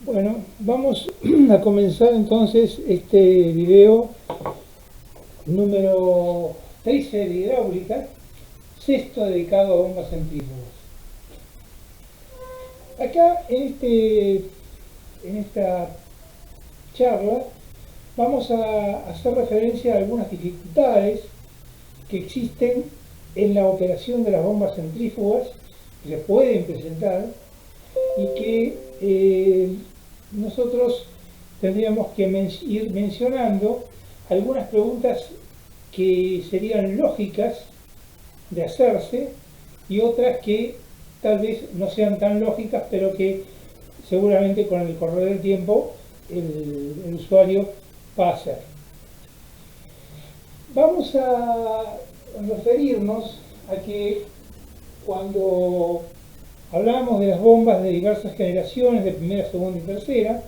Bueno, vamos a comenzar entonces este video número 13 de hidráulica, sexto dedicado a bombas centrífugas. Acá en esta charla vamos a hacer referencia a algunas dificultades que existen en la operación de las bombas centrífugas que se pueden presentar y que nosotros tendríamos que ir mencionando algunas preguntas que serían lógicas de hacerse y otras que tal vez no sean tan lógicas, pero que seguramente con el correr del tiempo el usuario va a hacer. Vamos a referirnos a que cuando hablábamos de las bombas de diversas generaciones, de primera, segunda y tercera,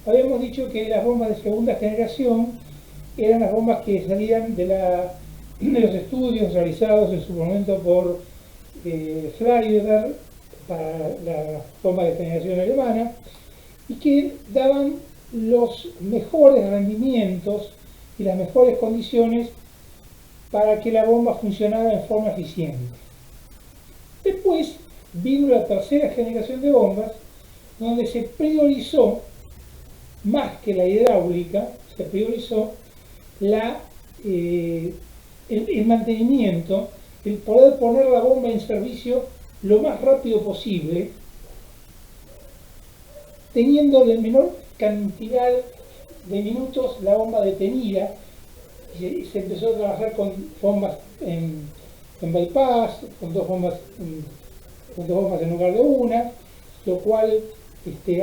habíamos dicho que las bombas de segunda generación eran las bombas que salían de los estudios realizados en su momento por Freiberg para la bomba de generación alemana y que daban los mejores rendimientos y las mejores condiciones para que la bomba funcionara en forma eficiente. Después vino la tercera generación de bombas, donde se priorizó, más que la hidráulica, se priorizó el mantenimiento, el poder poner la bomba en servicio lo más rápido posible, teniendo la menor cantidad de minutos la bomba detenida. Se empezó a trabajar con bombas en bypass, con dos bombas en lugar de una, lo cual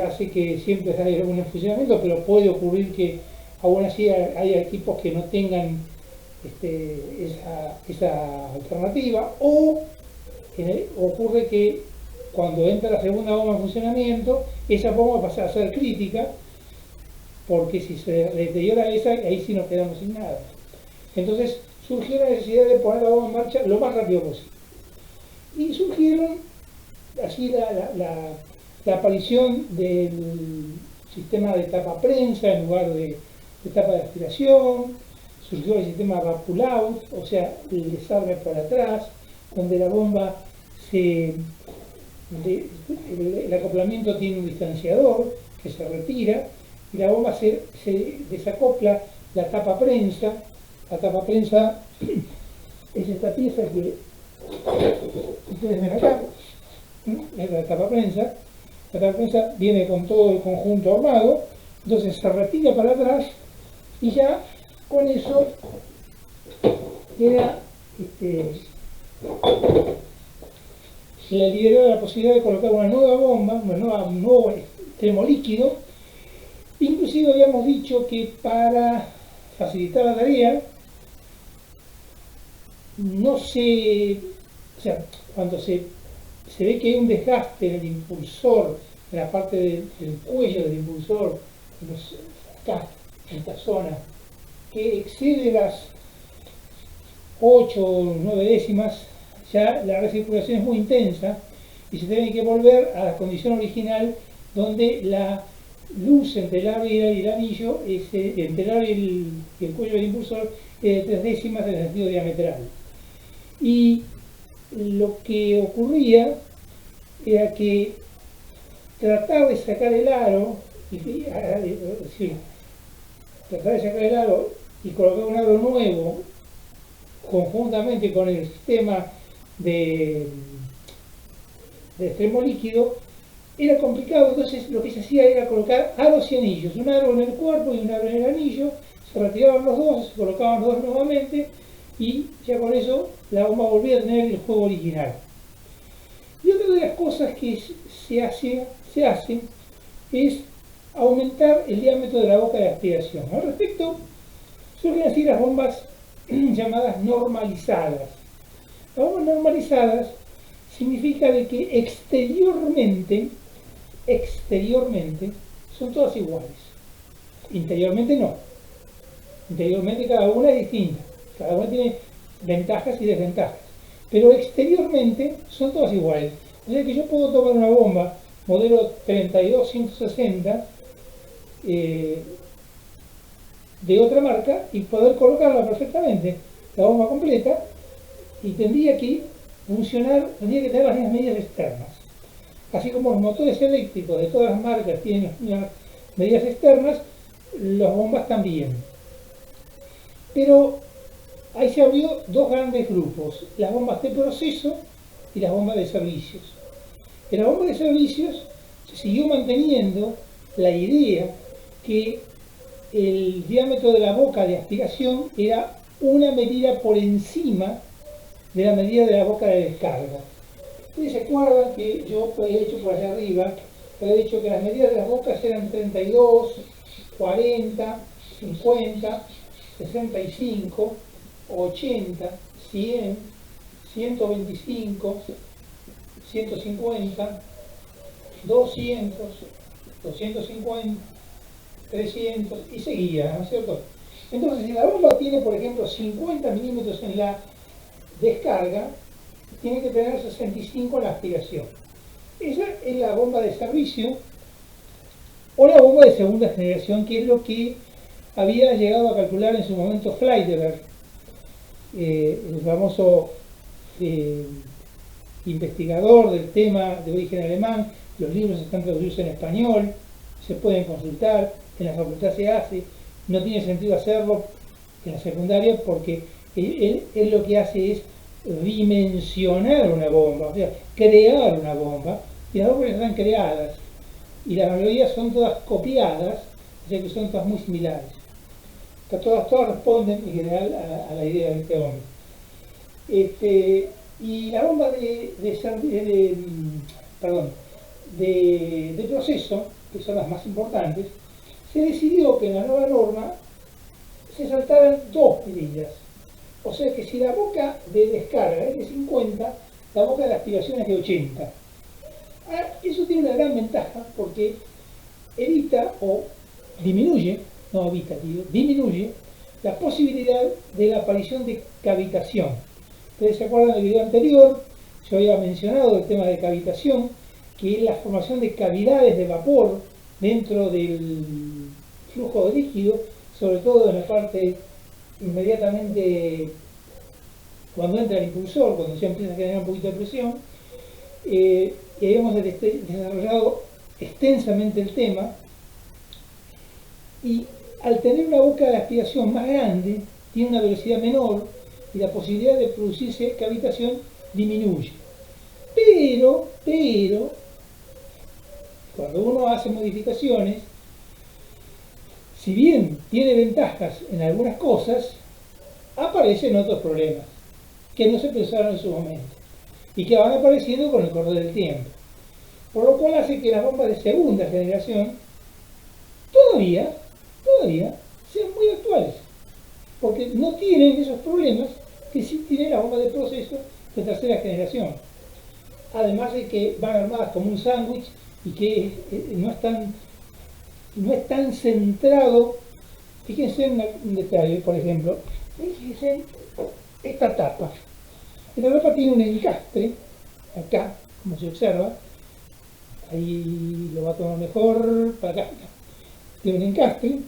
hace que siempre haya un funcionamiento, pero puede ocurrir que aún así haya equipos que no tengan esa alternativa, o ocurre que cuando entra la segunda bomba en funcionamiento, esa bomba pasa a ser crítica, porque si se deteriora esa, ahí sí nos quedamos sin nada. Entonces surgió la necesidad de poner la bomba en marcha lo más rápido posible. Y surgieron así la aparición del sistema de tapa prensa en lugar de tapa de aspiración. Surgió el sistema pull-out, o sea, el desarme por atrás, donde la bomba el acoplamiento tiene un distanciador que se retira y la bomba se desacopla la tapa prensa. La tapa prensa es esta pieza que ustedes ven acá, es la tapa prensa. La tapa prensa viene con todo el conjunto armado, entonces se retira para atrás y ya con eso queda se le liberó la posibilidad de colocar una nueva bomba, un nuevo extremo líquido. Inclusive habíamos dicho que para facilitar la tarea, cuando se ve que hay un desgaste en el impulsor, en la parte del cuello del impulsor, acá, en esta zona, que excede las 8 o 9 décimas, ya la recirculación es muy intensa y se tiene que volver a la condición original, donde la luz entre el ave y el anillo, entre el ave y el cuello del impulsor, es de 3 décimas en el sentido diametral. Y lo que ocurría era que tratar de sacar el aro, y colocar un aro nuevo conjuntamente con el sistema de extremo líquido era complicado. Entonces lo que se hacía era colocar aros y anillos, un aro en el cuerpo y un aro en el anillo, se retiraban los dos, se colocaban los dos nuevamente y ya con eso la bomba volvía a tener el juego original. Y otra de las cosas que se hace es aumentar el diámetro de la boca de aspiración. Al respecto, surgen así las bombas llamadas normalizadas. Las bombas normalizadas significa de que exteriormente son todas iguales. Interiormente no. Interiormente cada una es distinta. Cada una tiene ventajas y desventajas. Pero exteriormente son todas iguales. O sea que yo puedo tomar una bomba modelo 32160 de otra marca y poder colocarla perfectamente, la bomba completa, y tendría que funcionar, tendría que tener las mismas medidas externas. Así como los motores eléctricos de todas las marcas tienen las mismas medidas externas, las bombas también. Pero ahí se abrió dos grandes grupos, las bombas de proceso y las bombas de servicios. En las bombas de servicios se siguió manteniendo la idea que el diámetro de la boca de aspiración era una medida por encima de la medida de la boca de descarga. Ustedes se acuerdan que yo he hecho por allá arriba, he dicho que las medidas de las bocas eran 32, 40, 50, 65, 80, 100, 125, 150, 200, 250, 300 y seguía, ¿no es cierto? Entonces, si la bomba tiene, por ejemplo, 50 milímetros en la descarga, tiene que tener 65 en la aspiración. Esa es la bomba de servicio o la bomba de segunda generación, que es lo que había llegado a calcular en su momento Fleideberg, el famoso investigador del tema de origen alemán. Los libros están traducidos en español, se pueden consultar, en la facultad se hace, no tiene sentido hacerlo en la secundaria porque él lo que hace es dimensionar una bomba, o sea, crear una bomba, y las bombas están creadas, y la mayoría son todas copiadas, o sea que son todas muy similares. Todas responden en general a la idea de este hombre. Y la bomba de proceso, que son las más importantes, se decidió que en la nueva norma se saltaran dos medidas. O sea que si la boca de descarga es de 50, la boca de aspiración es de 80. Ahora, eso tiene una gran ventaja porque evita o disminuye, no evita, disminuye la posibilidad de la aparición de cavitación. Ustedes se acuerdan del video anterior, yo había mencionado el tema de cavitación, que es la formación de cavidades de vapor dentro del flujo de líquido, sobre todo en la parte inmediatamente cuando entra el impulsor, cuando se empieza a generar un poquito de presión. Y habíamos desarrollado extensamente el tema, y al tener una boca de aspiración más grande, tiene una velocidad menor y la posibilidad de producirse cavitación disminuye. Pero, cuando uno hace modificaciones, si bien tiene ventajas en algunas cosas, aparecen otros problemas que no se pensaron en su momento y que van apareciendo con el correr del tiempo. Por lo cual hace que las bombas de segunda generación todavía sean muy actuales, porque no tienen esos problemas que sí tiene la bomba de proceso de tercera generación. Además de que van armadas como un sándwich y que no es tan centrado. Fíjense en un detalle, por ejemplo, fíjense esta tapa. Esta tapa tiene un encastre, acá, como se observa, ahí lo va a tomar mejor, para acá, tiene un encastre,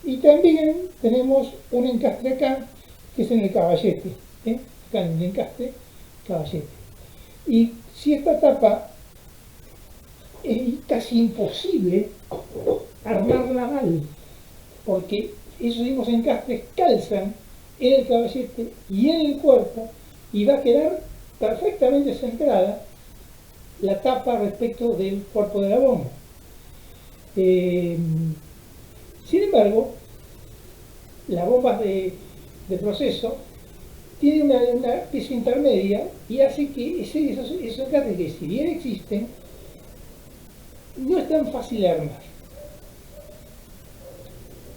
y también tenemos un encastre acá, que es en el caballete, acá en el encastre, caballete. Y si esta tapa es casi imposible armarla mal, porque esos mismos encastres calzan en el caballete y en el cuerpo, y va a quedar perfectamente centrada la tapa respecto del cuerpo de la bomba. Sin embargo, las bombas de proceso tienen una pieza intermedia y hace que esos encastres, que si bien existen, no es tan fácil de armar.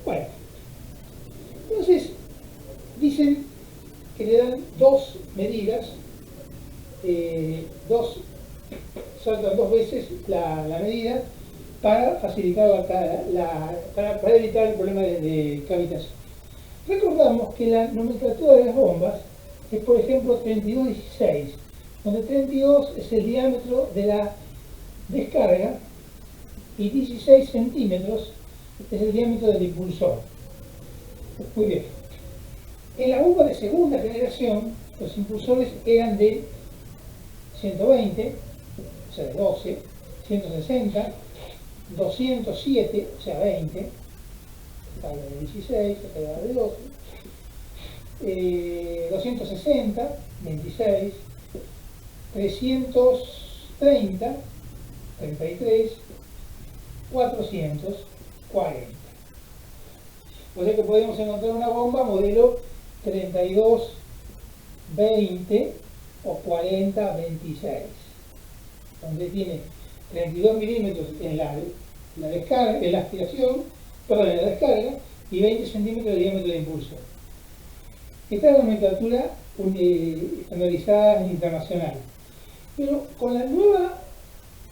Bueno, entonces dicen que le dan dos medidas, saltan dos veces la medida para facilitar para evitar el problema de cavitación. Recordamos que la nomenclatura de las bombas es, por ejemplo, 32-16, donde 32 es el diámetro de la descarga y 16 centímetros es el diámetro del impulsor. Muy bien. En la bomba de segunda generación, los impulsores eran de 120, o sea, de 12, 160, 207, o sea, 20, esta era de 16, esta era de 12, 260, 26, 330, 33, 440. O sea que podemos encontrar una bomba modelo 32, 20 o 40, 26, donde tiene 32 milímetros en la descarga, en la aspiración, perdón, en la descarga, y 20 centímetros de diámetro de impulso. Esta es la nomenclatura estandarizada internacional. Pero con la nueva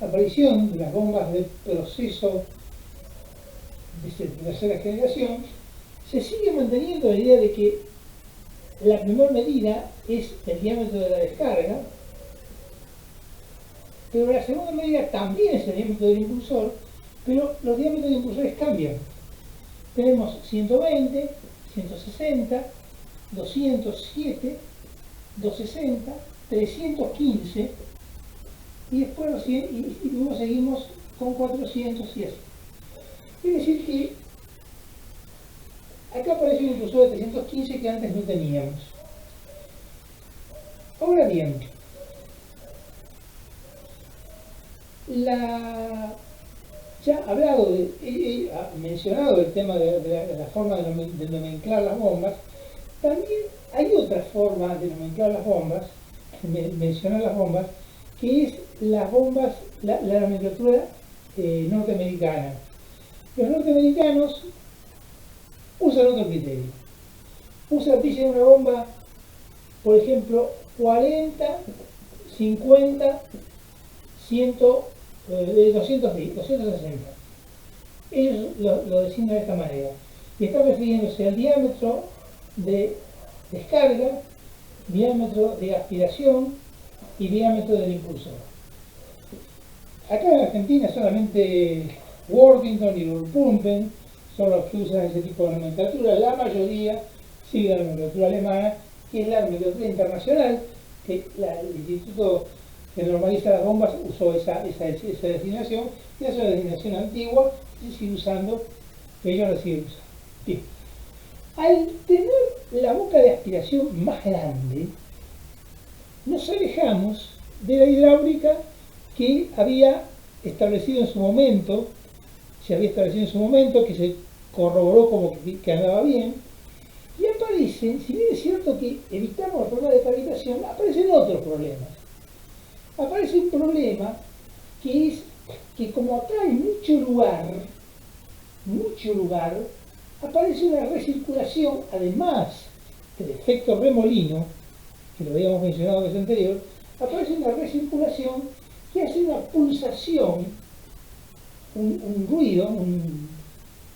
aparición de las bombas de proceso de tercera generación, se sigue manteniendo la idea de que la primera medida es el diámetro de la descarga, pero la segunda medida también es el diámetro del impulsor, pero los diámetros de impulsores cambian. Tenemos 120, 160, 207, 260, 315 y después luego seguimos con 400 y así. Es decir que acá aparece un impulsor de 315 que antes no teníamos. Ahora bien, ya hablado, he mencionado el tema de la forma de nomenclar las bombas. También hay otra forma de nomenclar las bombas, de mencionar las bombas, que es las bombas, la nomenclatura norteamericana. Los norteamericanos usan otro criterio. Dicen una bomba, por ejemplo, 40, 50, 100, 260. Ellos lo designan de esta manera. Y están refiriéndose al diámetro de descarga, diámetro de aspiración y diámetro del impulsor. Acá en Argentina solamente Worthington y Urpumpen son los que usan ese tipo de nomenclatura. La mayoría sigue la nomenclatura alemana, que es la nomenclatura internacional, que el Instituto que normaliza las bombas usó esa designación, y es una designación antigua, y se sigue usando, ellos la siguen usando. Bien. Al tener la boca de aspiración más grande, nos alejamos de la hidráulica que había establecido en su momento, que se corroboró como que andaba bien, y aparecen, si bien es cierto que evitamos el problema de cavitación, aparecen otros problemas. Aparece un problema que es que como acá hay mucho lugar, aparece una recirculación, además del efecto remolino, que lo habíamos mencionado desde anterior, aparece una recirculación que hace una pulsación, un ruido,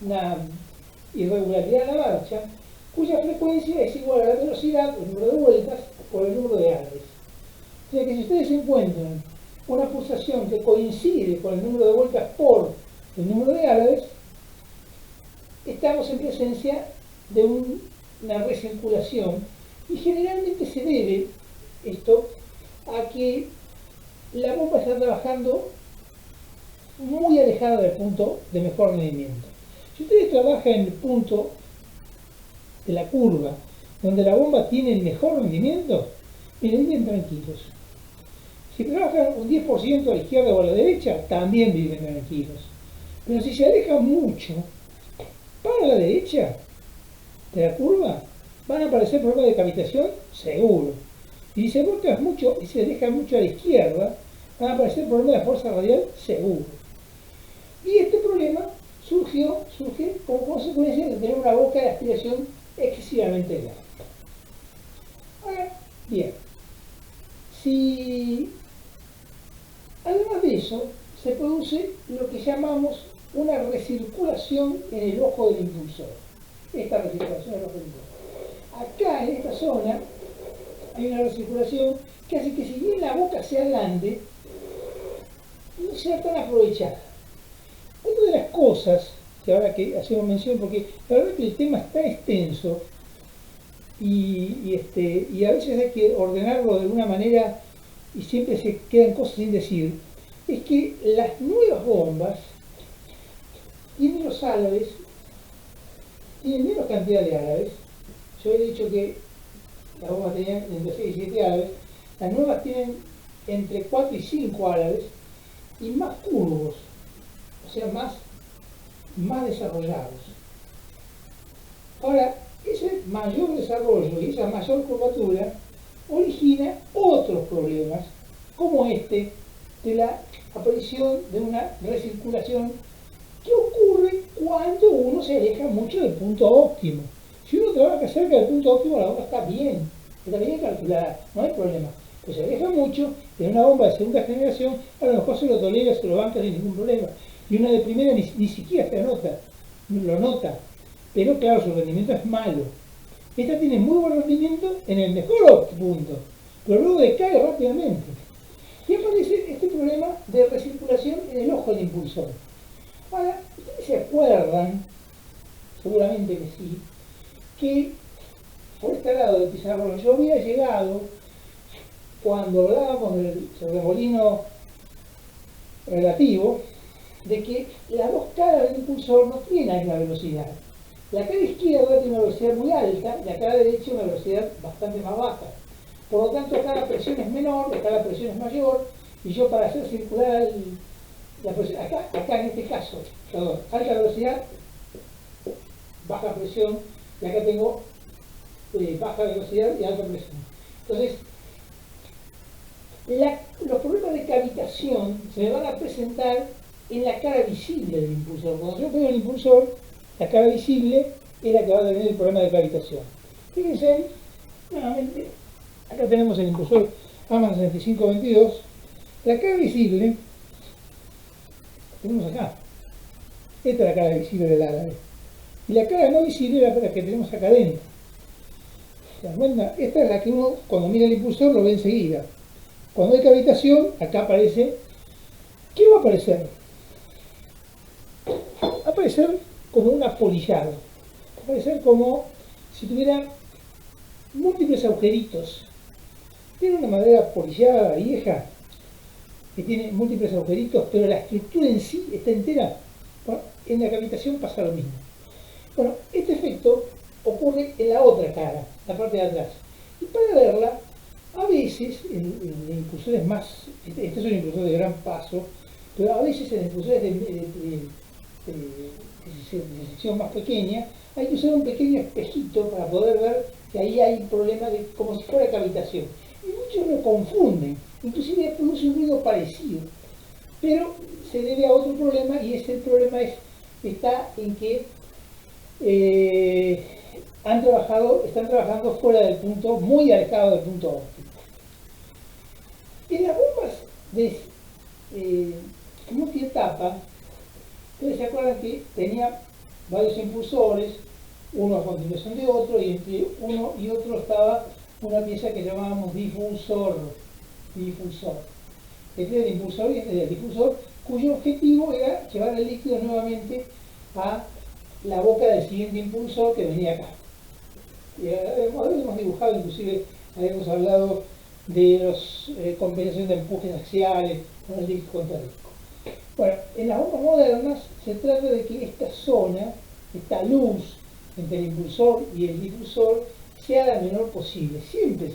una irregularidad en la marcha, cuya frecuencia es igual a la velocidad, el número de vueltas, por el número de ales. O sea que si ustedes encuentran una pulsación que coincide con el número de vueltas por el número de ales, estamos en presencia de una recirculación, y generalmente se debe esto a que la bomba está trabajando muy alejada del punto de mejor rendimiento. Si ustedes trabajan en el punto de la curva donde la bomba tiene el mejor rendimiento, viven tranquilos. Si trabajan un 10% a la izquierda o a la derecha, también viven tranquilos. Pero si se alejan mucho para la derecha de la curva, van a aparecer problemas de cavitación, seguro. Y si se alejan mucho a la izquierda, van a aparecer problemas de fuerza radial, seguro. Y este problema surge como consecuencia de tener una boca de aspiración excesivamente grande. Ahora, bien, si además de eso se produce lo que llamamos una recirculación en el ojo del impulsor. Esta recirculación en el ojo del impulsor. Acá, en esta zona, hay una recirculación que hace que si bien la boca sea grande, no sea tan aprovechada. Una de las cosas que ahora que hacemos mención, porque la verdad que el tema está extenso y a veces hay que ordenarlo de alguna manera y siempre se quedan cosas sin decir, es que las nuevas bombas tienen los álabes, tienen menos cantidad de álabes. Yo he dicho que las bombas tenían entre 6 y 7 álabes, las nuevas tienen entre 4 y 5 álabes y más curvos, o sea, más desarrollados. Ahora, ese mayor desarrollo y esa mayor curvatura origina otros problemas, como este de la aparición de una recirculación que ocurre cuando uno se aleja mucho del punto óptimo. Si uno trabaja cerca del punto óptimo, la bomba está bien calculada, no hay problema. Pues se aleja mucho, de una bomba de segunda generación, a lo mejor se lo tolera, se lo banca sin ningún problema. Y una de primera ni siquiera lo nota. Pero claro, su rendimiento es malo. Esta tiene muy buen rendimiento en el mejor punto, pero luego decae rápidamente. Y aparece este problema de recirculación en el ojo del impulsor. Ahora, ustedes se acuerdan, seguramente que sí, que por este lado del pizarrón yo había llegado, cuando hablábamos del remolino relativo, de que las dos caras del impulsor no tienen la misma velocidad. La cara izquierda tiene una velocidad muy alta y la cara derecha una velocidad bastante más baja. Por lo tanto, acá la presión es menor, acá la presión es mayor, y yo para hacer circular la presión, acá en este caso, perdón, alta velocidad, baja presión, y acá tengo baja velocidad y alta presión. Entonces, los problemas de cavitación se me van a presentar en la cara visible del impulsor. Cuando yo pego el impulsor, la cara visible es la que va a tener el problema de cavitación. Fíjense, nuevamente, acá tenemos el impulsor AMAN 6522. La cara visible, tenemos acá. Esta es la cara visible del árabe. Y la cara no visible es la que tenemos acá adentro. ¿Se dan cuenta? Esta es la que uno, cuando mira el impulsor, lo ve enseguida. Cuando hay cavitación, acá aparece. ¿Qué va a aparecer? Va a aparecer como un apolillado. Va a aparecer como si tuviera múltiples agujeritos. Tiene una madera apolillada, vieja, que tiene múltiples agujeritos, pero la estructura en sí está entera. Bueno, en la cavitación pasa lo mismo. Bueno, este efecto ocurre en la otra cara, la parte de atrás. Y para verla, a veces, en impulsores más, este es un impulsor de gran paso, pero a veces en impulsores de sección más pequeña, hay que usar un pequeño espejito para poder ver que ahí hay un problema de como si fuera cavitación. Y muchos lo confunden, inclusive produce un ruido parecido, pero se debe a otro problema y ese problema está en que están trabajando fuera del punto, muy alejado del punto óptimo. En las bombas de multietapa, ustedes se acuerdan que tenía varios impulsores, uno a continuación de otro, y entre uno y otro estaba una pieza que llamábamos difusor. Este era el difusor cuyo objetivo era llevar el líquido nuevamente a la boca del siguiente impulsor que venía acá. Habíamos dibujado, inclusive habíamos hablado de los compensación de empujes axiales con el disco contra disco. Bueno, en las bombas modernas se trata de que esta zona, esta luz entre el impulsor y el difusor, sea la menor posible. Siempre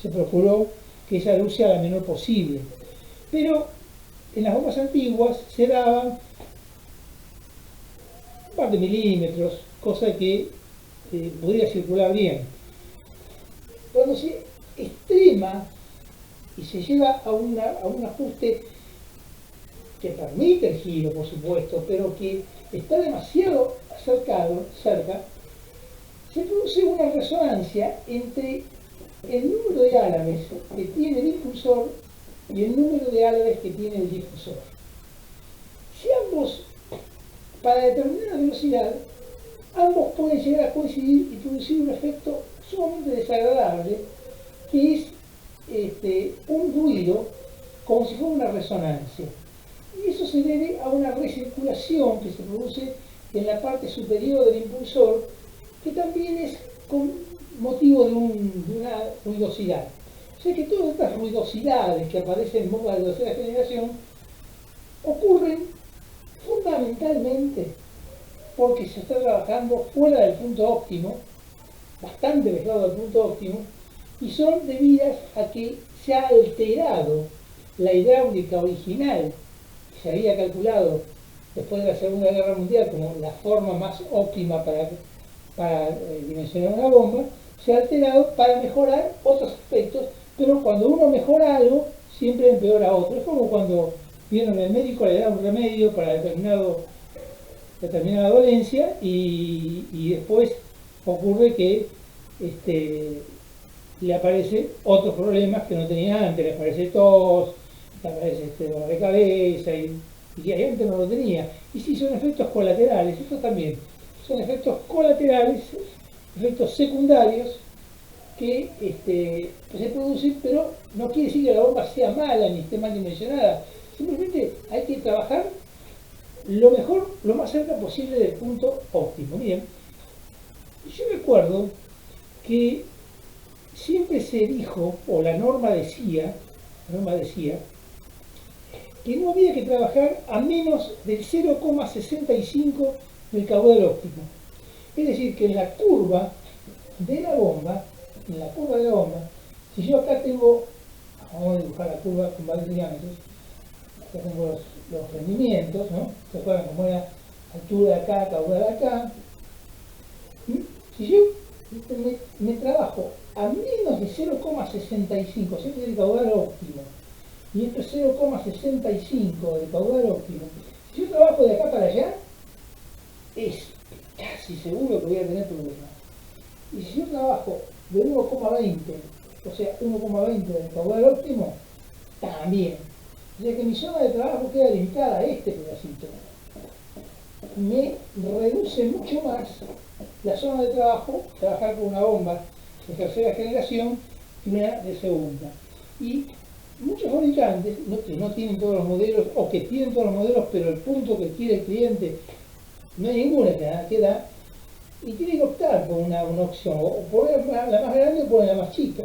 se procuró que esa luz sea la menor posible. Pero en las bombas antiguas se daban un par de milímetros, cosa que podría circular bien. Cuando se extrema y se lleva a un ajuste que permite el giro, por supuesto, pero que está demasiado cerca, se produce una resonancia entre el número de álabes que tiene el impulsor y el número de álabes que tiene el difusor. Si ambos, para determinada velocidad, ambos pueden llegar a coincidir y producir un efecto sumamente desagradable, que es un ruido como si fuera una resonancia. Y eso se debe a una recirculación que se produce en la parte superior del impulsor, que también es con motivo de una ruidosidad. O sea que todas estas ruidosidades que aparecen en bombas de tercera generación ocurren fundamentalmente porque se está trabajando fuera del punto óptimo, bastante lejos del punto óptimo, y son debidas a que se ha alterado la hidráulica original que se había calculado después de la Segunda Guerra Mundial como la forma más óptima para dimensionar una bomba, se ha alterado para mejorar otros aspectos, pero cuando uno mejora algo, siempre empeora otro. Es como cuando vieron el médico le da un remedio para determinada dolencia y después ocurre que le aparecen otros problemas que no tenía antes, le aparece tos, le aparece dolor de cabeza y que antes no lo tenía. Y sí, son efectos colaterales, esto también, son efectos colaterales, efectos secundarios que se producen, pero no quiere decir que la bomba sea mala ni esté mal dimensionada, simplemente hay que trabajar lo mejor, lo más cerca posible del punto óptimo. Bien, yo recuerdo que siempre se dijo, o la norma decía que no había que trabajar a menos del 0,65 del caudal óptimo. Es decir, que en la curva de la bomba, si yo acá tengo, vamos a dibujar la curva con varios diámetros, acá tengo los rendimientos, ¿no? ¿Se acuerdan cómo era altura de acá, caudal de acá? Si yo me trabajo a menos de 0,65, siempre el caudal óptimo, y esto es 0,65 del caudal óptimo, si yo trabajo de acá para allá, es casi seguro que voy a tener problemas. Y si yo trabajo de 1,20, o sea, 1,20 del caudal óptimo, también. O sea que mi zona de trabajo queda limitada a este pedacito. Me reduce mucho más la zona de trabajo, trabajar con una bomba de tercera generación que una de segunda. Y muchos fabricantes, que no tienen todos los modelos, o que tienen todos los modelos, pero el punto que quiere el cliente no hay ninguna que da, y tiene que optar por una opción, o poner la más grande o poner la más chica.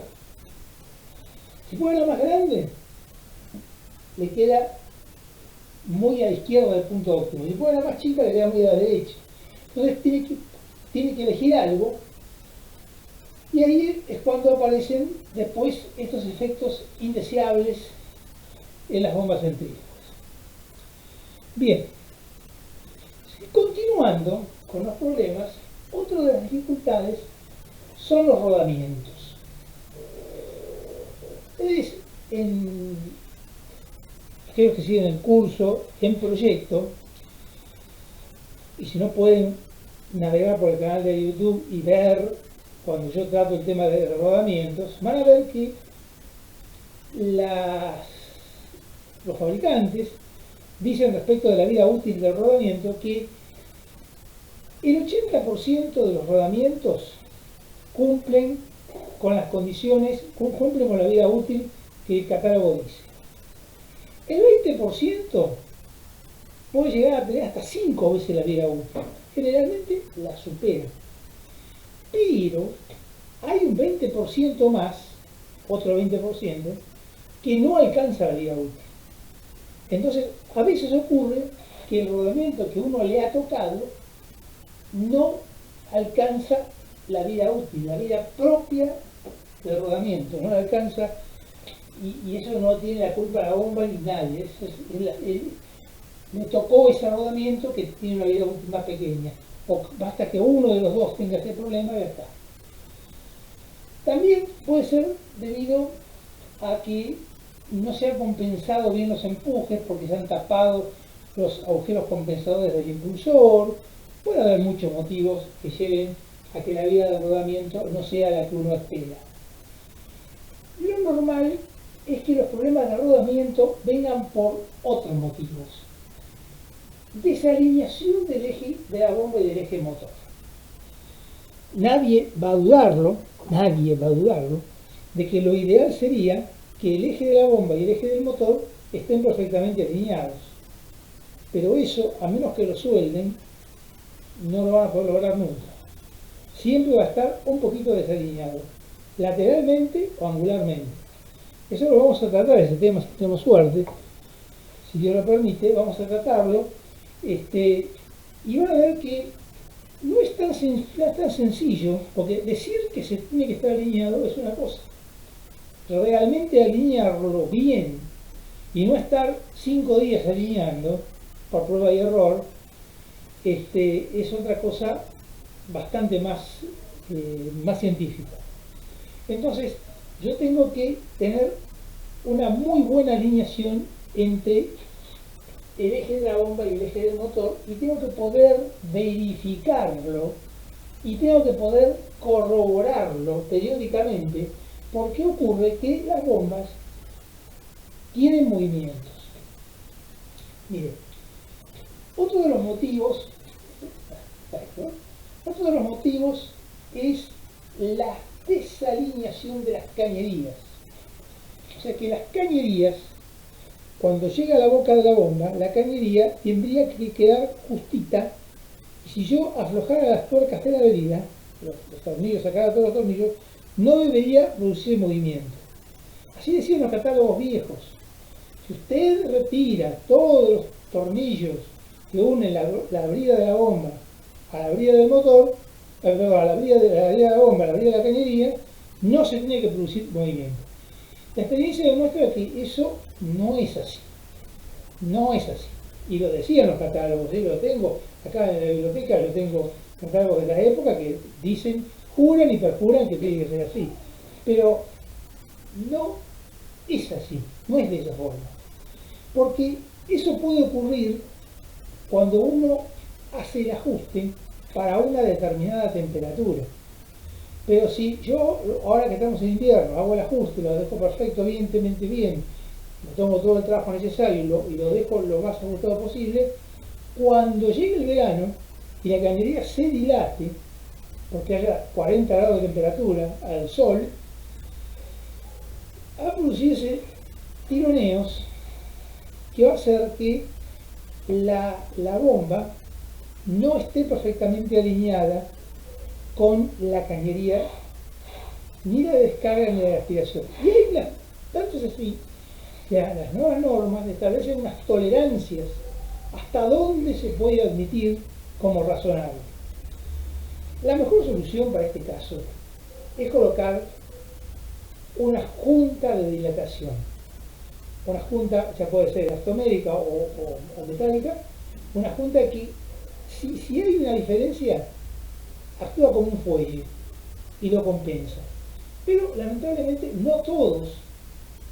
Si pone la más grande, le queda muy a la izquierda del punto óptimo. Si pone la más chica, le queda muy a la derecha. Entonces tiene que elegir algo, y ahí es cuando aparecen después estos efectos indeseables en las bombas centrífugas. Bien, continuando con los problemas, otra de las dificultades son los rodamientos. Aquellos que siguen el curso en proyecto, y si no pueden navegar por el canal de YouTube y ver cuando yo trato el tema de rodamientos, van a ver que los fabricantes dicen respecto de la vida útil del rodamiento que el 80% de los rodamientos cumplen con las condiciones, cumplen con la vida útil que el catálogo dice. El 20% puede llegar a tener hasta 5 veces la vida útil. Generalmente la supera. Pero hay un 20% más, otro 20%, que no alcanza la vida útil. Entonces, a veces ocurre que el rodamiento que uno le ha tocado no alcanza la vida útil, la vida propia del rodamiento, no la alcanza, y eso no tiene la culpa la bomba ni nadie. Me tocó ese rodamiento que tiene una vida útil más pequeña, o basta que uno de los dos tenga ese problema y ya está. También puede ser debido a que no se han compensado bien los empujes porque se han tapado los agujeros compensadores del impulsor. Puede haber muchos motivos que lleven a que la vida del rodamiento no sea la que uno espera. Lo normal es que los problemas de rodamiento vengan por otros motivos. Desalineación del eje de la bomba y del eje motor. Nadie va a dudarlo, de que lo ideal sería que el eje de la bomba y el eje del motor estén perfectamente alineados. Pero eso, a menos que lo suelden, no lo van a poder lograr nunca. Siempre va a estar un poquito desalineado, lateralmente o angularmente. Eso lo vamos a tratar, ese tema, si tenemos suerte, si Dios lo permite, vamos a tratarlo. Y van a ver que no es tan sencillo, porque decir que se tiene que estar alineado es una cosa. Realmente alinearlo bien y no estar 5 días alineando por prueba y error, es otra cosa bastante más científica. Entonces, yo tengo que tener una muy buena alineación entre el eje de la bomba y el eje del motor, y tengo que poder verificarlo y tengo que poder corroborarlo periódicamente, porque ocurre que las bombas tienen movimientos. Miren, otro de los motivos es la desalineación de las cañerías. O sea que las cañerías, cuando llega a la boca de la bomba, la cañería tendría que quedar justita, y si yo aflojara las tuercas de la herida, los tornillos, sacara todos los tornillos, no debería producir movimiento. Así decían los catálogos viejos. Si usted retira todos los tornillos que unen la brida de la bomba a la brida del motor, a la brida de la bomba, a la brida de la cañería, no se tiene que producir movimiento. La experiencia demuestra que eso no es así. No es así. Y lo decían los catálogos, yo lo tengo acá en la biblioteca, yo tengo catálogos de la época que dicen, juran y perjuran que tiene que ser así. Pero no es así, no es de esa forma. Porque eso puede ocurrir cuando uno hace el ajuste para una determinada temperatura. Pero si yo, ahora que estamos en invierno, hago el ajuste, lo dejo perfecto, evidentemente bien, me tomo todo el trabajo necesario y lo dejo lo más ajustado posible, cuando llegue el verano y la cañería se dilate, porque haya 40 grados de temperatura al sol, va a producirse tironeos que va a hacer que la bomba no esté perfectamente alineada con la cañería, ni la descarga ni la aspiración. Y ahí tanto es así que las nuevas normas establecen unas tolerancias hasta dónde se puede admitir como razonable. La mejor solución para este caso es colocar una junta de dilatación. Una junta, ya puede ser elastomérica o metálica, una junta que, si hay una diferencia, actúa como un fuelle y lo compensa. Pero lamentablemente no todos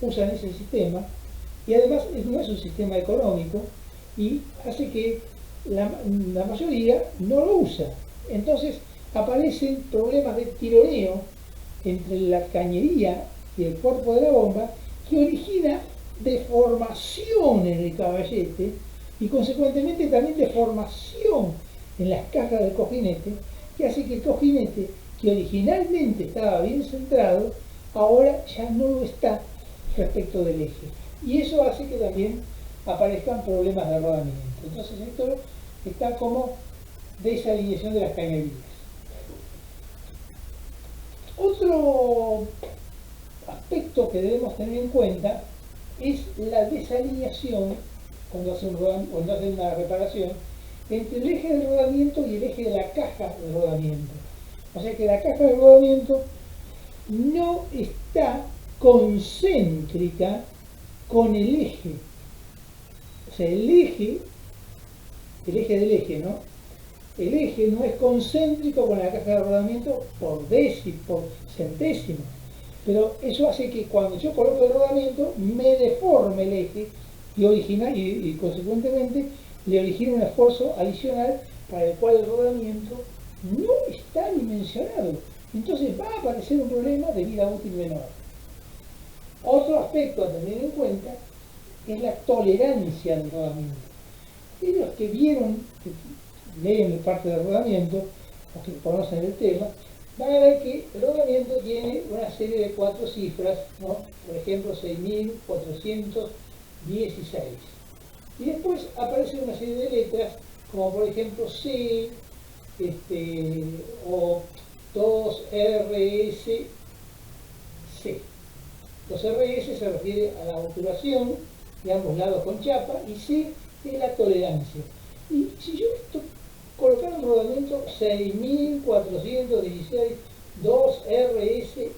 usan ese sistema, y además no es un sistema económico y hace que la mayoría no lo usa. Entonces aparecen problemas de tironeo entre la cañería y el cuerpo de la bomba, que origina deformación en el caballete y consecuentemente también deformación en las cajas del cojinete, que hace que el cojinete, que originalmente estaba bien centrado, ahora ya no lo está respecto del eje. Y eso hace que también aparezcan problemas de rodamiento. Entonces esto está como desalineación de las cañerías. Otro aspecto que debemos tener en cuenta es la desalineación, cuando hacen una reparación, entre el eje de rodamiento y el eje de la caja de rodamiento. O sea que la caja de rodamiento no está concéntrica con el eje. O sea, el eje del eje, ¿no? El eje no es concéntrico con la caja de rodamiento por centésimo. Pero eso hace que cuando yo coloco el rodamiento me deforme el eje y consecuentemente le origina un esfuerzo adicional para el cual el rodamiento no está dimensionado. Entonces va a aparecer un problema de vida útil menor. Otro aspecto a tener en cuenta es la tolerancia del rodamiento. Y los que leen parte del rodamiento, los que conocen el tema, van a ver que el rodamiento tiene una serie de 4 cifras, ¿no? Por ejemplo, 6.400 16. Y después aparece una serie de letras, como por ejemplo C, o 2RSC. 2RS se refiere a la obturación de ambos lados con chapa, y C es la tolerancia. Y si yo colocara un rodamiento 6416 2RSA,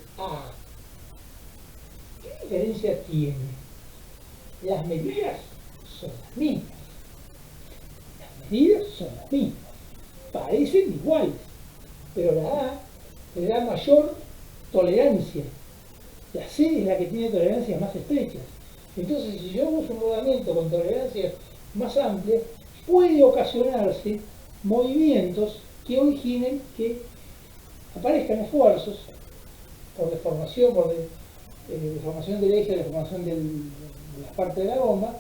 ¿qué diferencia tiene? Las medidas son las mismas. Las medidas son las mismas. Parecen iguales, pero la A le da mayor tolerancia. La C es la que tiene tolerancias más estrechas. Entonces, si yo uso un rodamiento con tolerancias más amplias, puede ocasionarse movimientos que originen que aparezcan esfuerzos por deformación, deformación del eje, deformación de la parte de la bomba,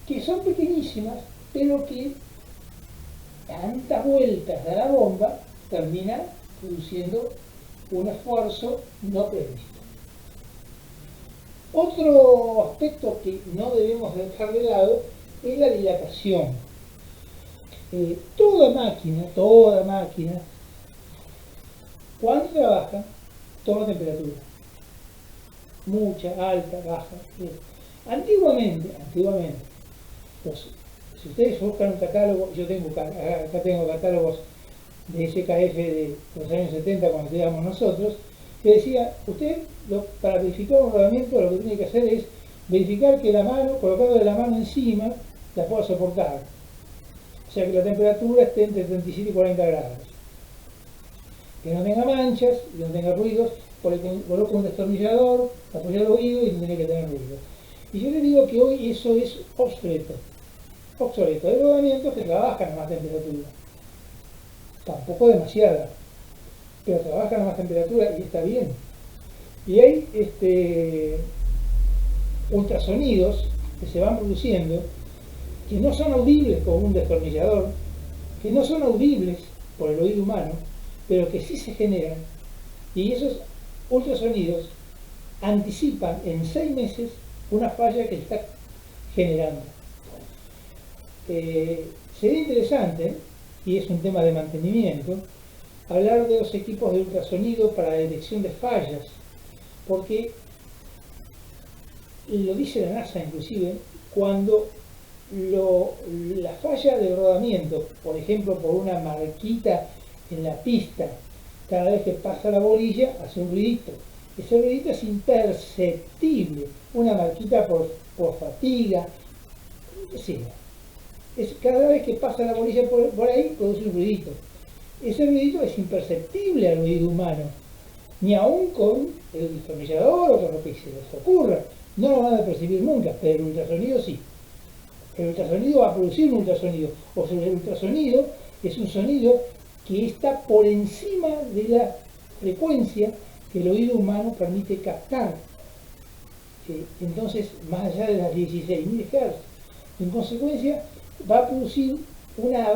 que son pequeñísimas, pero que tantas vueltas a la bomba termina produciendo un esfuerzo no previsto. Otro aspecto que no debemos dejar de lado es la dilatación. Toda máquina, cuando trabaja, toma temperatura. Mucha, alta, baja. Antiguamente, si ustedes buscan un catálogo, yo tengo acá tengo catálogos de SKF de los años 70 cuando estudiamos nosotros, que decía, usted para verificar un rodamiento lo que tiene que hacer es verificar que la mano, colocando la mano encima, la pueda soportar. O sea que la temperatura esté entre 37 y 40 grados. Que no tenga manchas, que no tenga ruidos, coloca un destornillador, apoya el oído y no tiene que tener ruido. Y yo le digo que hoy eso es obsoleto. Hay rodamientos que trabajan a más temperatura. Tampoco demasiada, pero trabajan a más temperatura y está bien. Y hay ultrasonidos que se van produciendo que no son audibles con un destornillador, que no son audibles por el oído humano, pero que sí se generan. Y esos ultrasonidos anticipan en 6 meses una falla que está generando. Sería interesante, y es un tema de mantenimiento, hablar de los equipos de ultrasonido para la detección de fallas, porque lo dice la NASA inclusive, cuando la falla del rodamiento, por ejemplo por una marquita en la pista, cada vez que pasa la bolilla hace un ruidito. Ese ruidito es imperceptible, una marquita por fatiga, qué sé yo. Cada vez que pasa la bolilla por ahí produce un ruidito. Ese ruidito es imperceptible al oído humano, ni aún con el destornillador o con lo que se les ocurra. No lo van a percibir nunca, pero el ultrasonido sí. El ultrasonido va a producir un ultrasonido, o sea, el ultrasonido es un sonido que está por encima de la frecuencia que el oído humano permite captar. Entonces, más allá de las 16.000 Hz. En consecuencia, va a producir una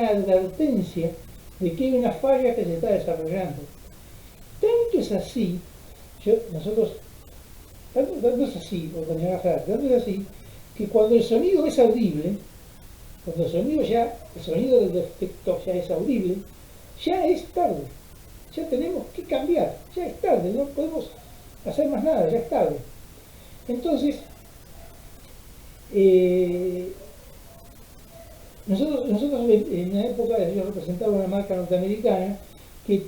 advertencia de que hay una falla que se está desarrollando. Tanto es así, tanto es así, que cuando el sonido es audible, cuando el sonido del defecto ya es audible, ya es tarde, ya tenemos que cambiar, ya es tarde, no podemos hacer más nada, ya es tarde. Entonces, nosotros en la época yo representaba una marca norteamericana que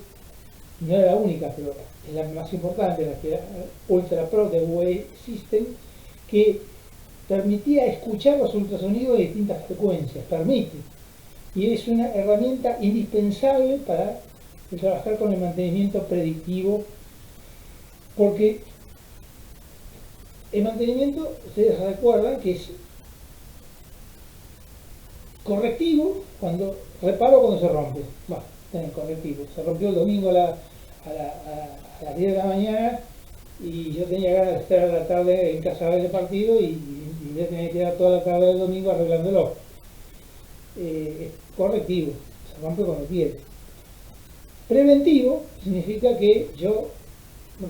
no era la única, pero es la más importante, la que era Ultra Pro de WE System, que permitía escuchar los ultrasonidos de distintas frecuencias, permite, y es una herramienta indispensable para trabajar con el mantenimiento predictivo, porque el mantenimiento, ustedes recuerdan que es correctivo reparo cuando se rompe. Bueno, está en correctivo. Se rompió el domingo a las 10 de la mañana y yo tenía ganas de estar a la tarde en casa del partido y ya tenía que quedar toda la tarde del domingo arreglándolo. Es correctivo, se rompe cuando quiere. Preventivo significa que yo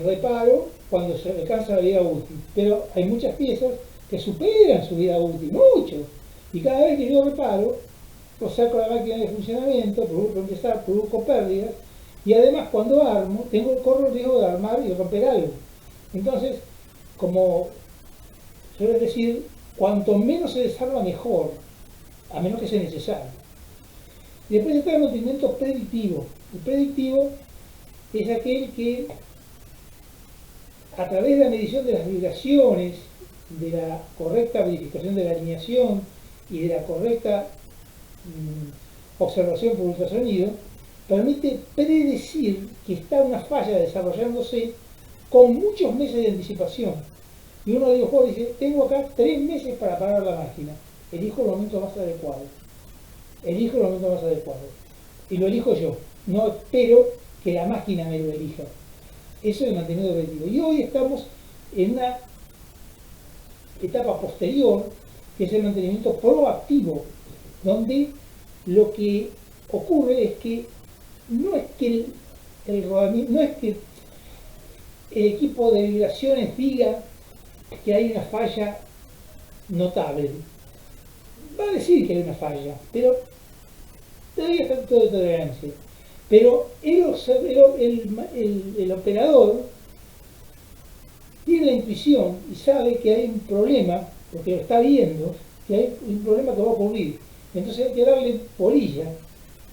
reparo cuando se alcanza la vida útil, pero hay muchas piezas que superan su vida útil, mucho. Y cada vez que yo reparo, o saco la máquina de funcionamiento, produzco pérdidas, y además cuando armo, corro el riesgo de armar y romper algo. Entonces, como suele decir, cuanto menos se desarma mejor, a menos que sea necesario. Y después está el mantenimiento predictivo. El predictivo es aquel que, a través de la medición de las vibraciones, de la correcta verificación de la alineación y de la correcta observación por ultrasonido, permite predecir que está una falla desarrollándose con muchos meses de anticipación. Y uno de los juegos dice, tengo acá 3 meses para parar la máquina, elijo el momento más adecuado. Elijo el momento más adecuado. Y lo elijo yo, no espero que la máquina me lo elija. Eso es el mantenimiento predictivo. Y hoy estamos en una etapa posterior, que es el mantenimiento proactivo, donde lo que ocurre es que no es que el rodamiento, no es que el equipo de vibraciones diga que hay una falla notable. Va a decir que hay una falla, pero todavía está todo de tolerancia. Pero el operador tiene la intuición y sabe que hay un problema, porque lo está viendo, que hay un problema que va a ocurrir. Entonces hay que darle polilla,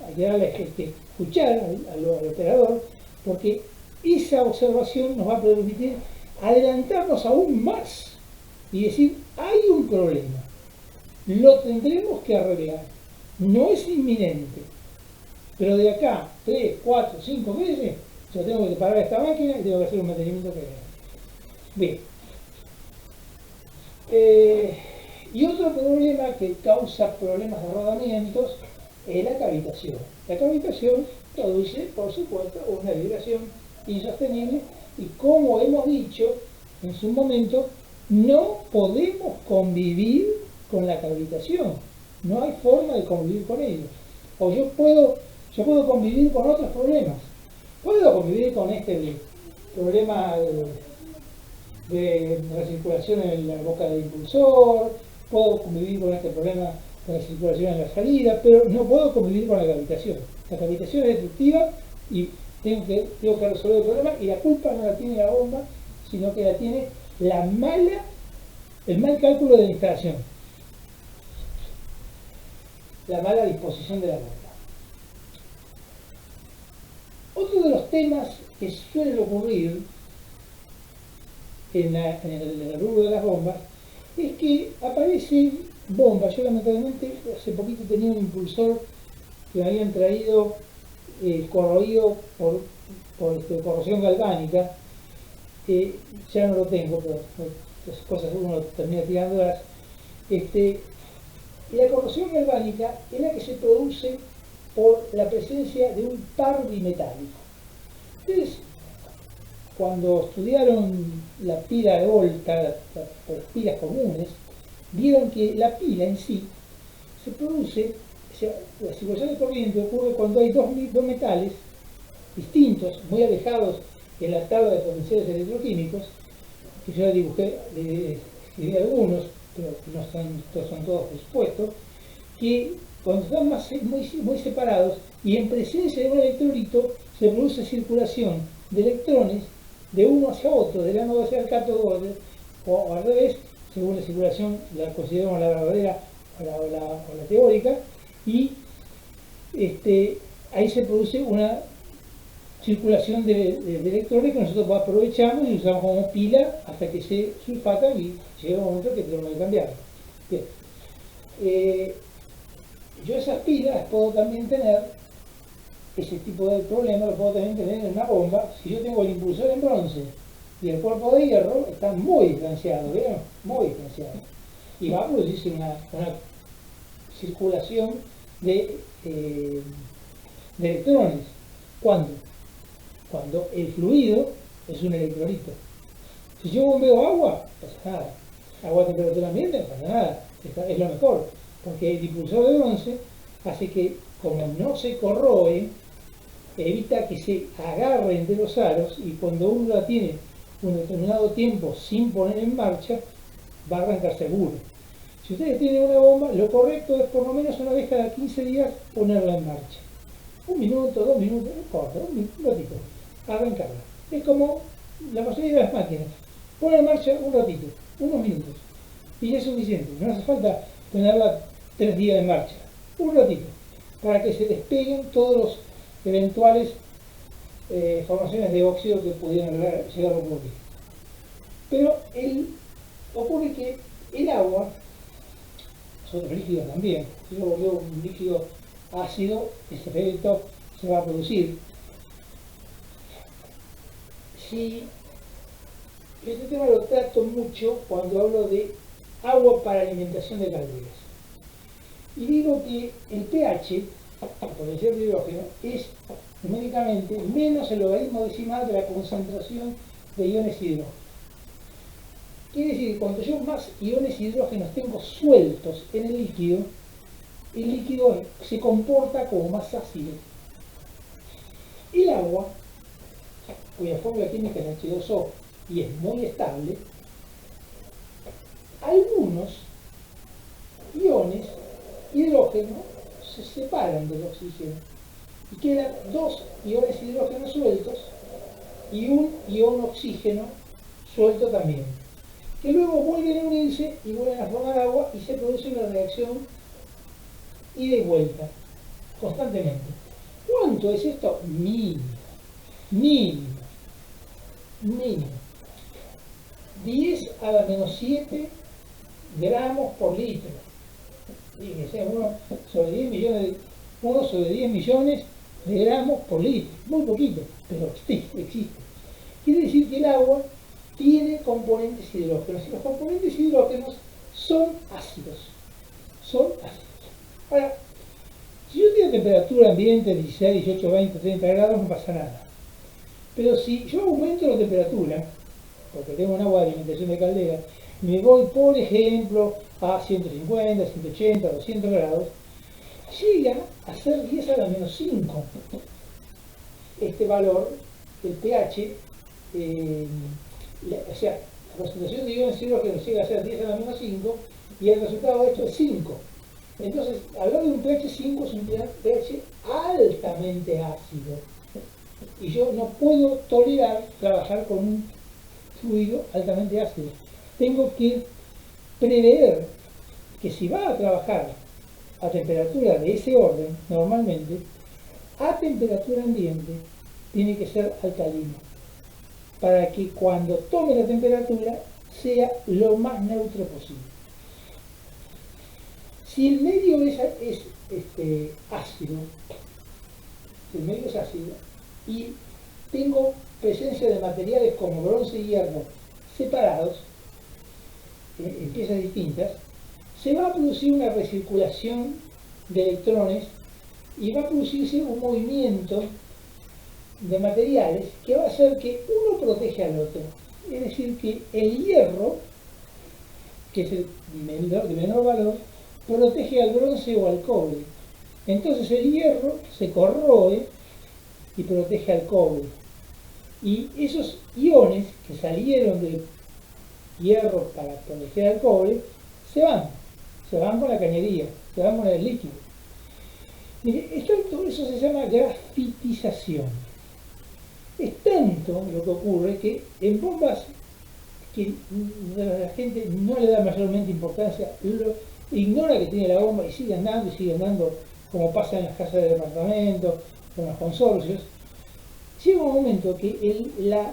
hay que darle escuchar al operador, porque esa observación nos va a permitir adelantarnos aún más y decir, hay un problema, lo tendremos que arreglar, no es inminente, pero de acá 3, 4, 5 meses yo tengo que parar esta máquina y tengo que hacer un mantenimiento que bien. Y otro problema que causa problemas de rodamientos es la cavitación. La cavitación produce, por supuesto, una vibración insostenible y, como hemos dicho en su momento, no podemos convivir con la cavitación. No hay forma de convivir con ellos. O yo puedo convivir con otros problemas. Puedo convivir con este problema de recirculación en la boca del impulsor, puedo convivir con este problema de recirculación en la salida, pero no puedo convivir con la cavitación. La cavitación es destructiva y tengo que resolver el problema, y la culpa no la tiene la bomba, sino que la tiene el mal cálculo de la instalación, la mala disposición de la bomba. Otro de los temas que suelen ocurrir en el rubro de las bombas es que aparecen bombas. Yo lamentablemente hace poquito tenía un impulsor que me habían traído corroído por corrosión galvánica. Ya no lo tengo, pero las cosas uno termina tirándolas. Y la corrosión galvánica es la que se produce por la presencia de un par bimetálico. Entonces, cuando estudiaron la pila de Volta, las pilas comunes, vieron que la pila en sí se produce, o sea, la circulación de corriente ocurre cuando hay dos metales distintos, muy alejados en la tabla de potenciales electroquímicos, que yo dibujé, escribí algunos, pero no son todos expuestos, que cuando están muy separados y en presencia de un electrolito se produce circulación de electrones de uno hacia otro, del ánodo hacia el cátodo, o al revés, según la circulación la consideramos la verdadera o la teórica, y ahí se produce una circulación de electrones que nosotros aprovechamos y usamos como pila hasta que se sulfatan y llega un momento que tenemos que cambiarlo. Bien. Yo esas pilas puedo también tener, ese tipo de problema lo puedo también tener en una bomba. Si yo tengo el impulsor en bronce y el cuerpo de hierro, están muy distanciados, ¿vieron? Muy distanciados. Y va a producirse una circulación de electrones. ¿Cuándo? Cuando el fluido es un electrolito. Si yo bombeo agua, no pasa nada. Agua a temperatura ambiente, no pasa nada. Es lo mejor, porque el impulsor de bronce hace que, como no se corroe, evita que se agarren de los aros, y cuando uno la tiene un determinado tiempo sin poner en marcha, va a arrancar seguro. Si ustedes tienen una bomba, lo correcto es por lo menos una vez cada 15 días ponerla en marcha. 1 minuto, 2 minutos, no importa, un ratito, arrancarla. Es como la mayoría de las máquinas. Poner en marcha un ratito, unos minutos. Y es suficiente, no hace falta tenerla 3 días en marcha. Un ratito, para que se despeguen todos los eventuales formaciones de óxido que pudieran llegar a ocurrir. Pero ocurre que el agua, es otro líquido también, si yo volvió un líquido ácido, ese efecto se va a producir. Si este tema lo trato mucho cuando hablo de agua para alimentación de calderas. Y digo que el pH, el potencial de hidrógeno, es numéricamente menos el logaritmo decimal de la concentración de iones hidrógeno. Quiere decir que cuanto yo más iones hidrógenos tengo sueltos en el líquido se comporta como más ácido. El agua, cuya fórmula química es H2O y es muy estable, algunos iones hidrógeno se separan del oxígeno y quedan 2 iones hidrógeno sueltos y un ion oxígeno suelto también, que luego vuelven a unirse y vuelven a formar agua y se produce una reacción ida y vuelta constantemente. ¿Cuánto es esto? Mínimo, mínimo, mínimo. 10 a la menos 7 gramos por litro. Fíjense, 1 sobre 10 millones de gramos por litro. Muy poquito, pero existe. Quiere decir que el agua tiene componentes hidrógenos y los componentes hidrógenos son ácidos. Ahora, si yo tengo temperatura ambiente 16, 18, 20, 30 grados no pasa nada. Pero si yo aumento la temperatura, porque tengo un agua de alimentación de caldera, me voy, por ejemplo, a 150, 180, 200 grados, llega a ser 10 a la menos 5. Este valor, el pH, o sea, la concentración de iones hidrógenos llega a ser 10 a la menos 5 y el resultado de esto es 5. Entonces, hablar de un pH 5 es un pH altamente ácido. Y yo no puedo tolerar trabajar con un fluido altamente ácido. Tengo que prever que si va a trabajar a temperatura de ese orden, normalmente, a temperatura ambiente, tiene que ser alcalino, para que cuando tome la temperatura sea lo más neutro posible. Si el medio es ácido, y tengo presencia de materiales como bronce y hierro separados, en piezas distintas, se va a producir una recirculación de electrones y va a producirse un movimiento de materiales que va a hacer que uno protege al otro. Es decir, que el hierro, que es el de menor valor, protege al bronce o al cobre. Entonces el hierro se corroe y protege al cobre. Y esos iones que salieron del hierro para proteger al cobre, se van con la cañería, se van con el líquido. Mire, todo eso se llama grafitización. Es tanto lo que ocurre que en bombas que la gente no le da mayormente importancia, ignora que tiene la bomba y sigue andando como pasa en las casas de departamento, con los consorcios. Llega un momento que las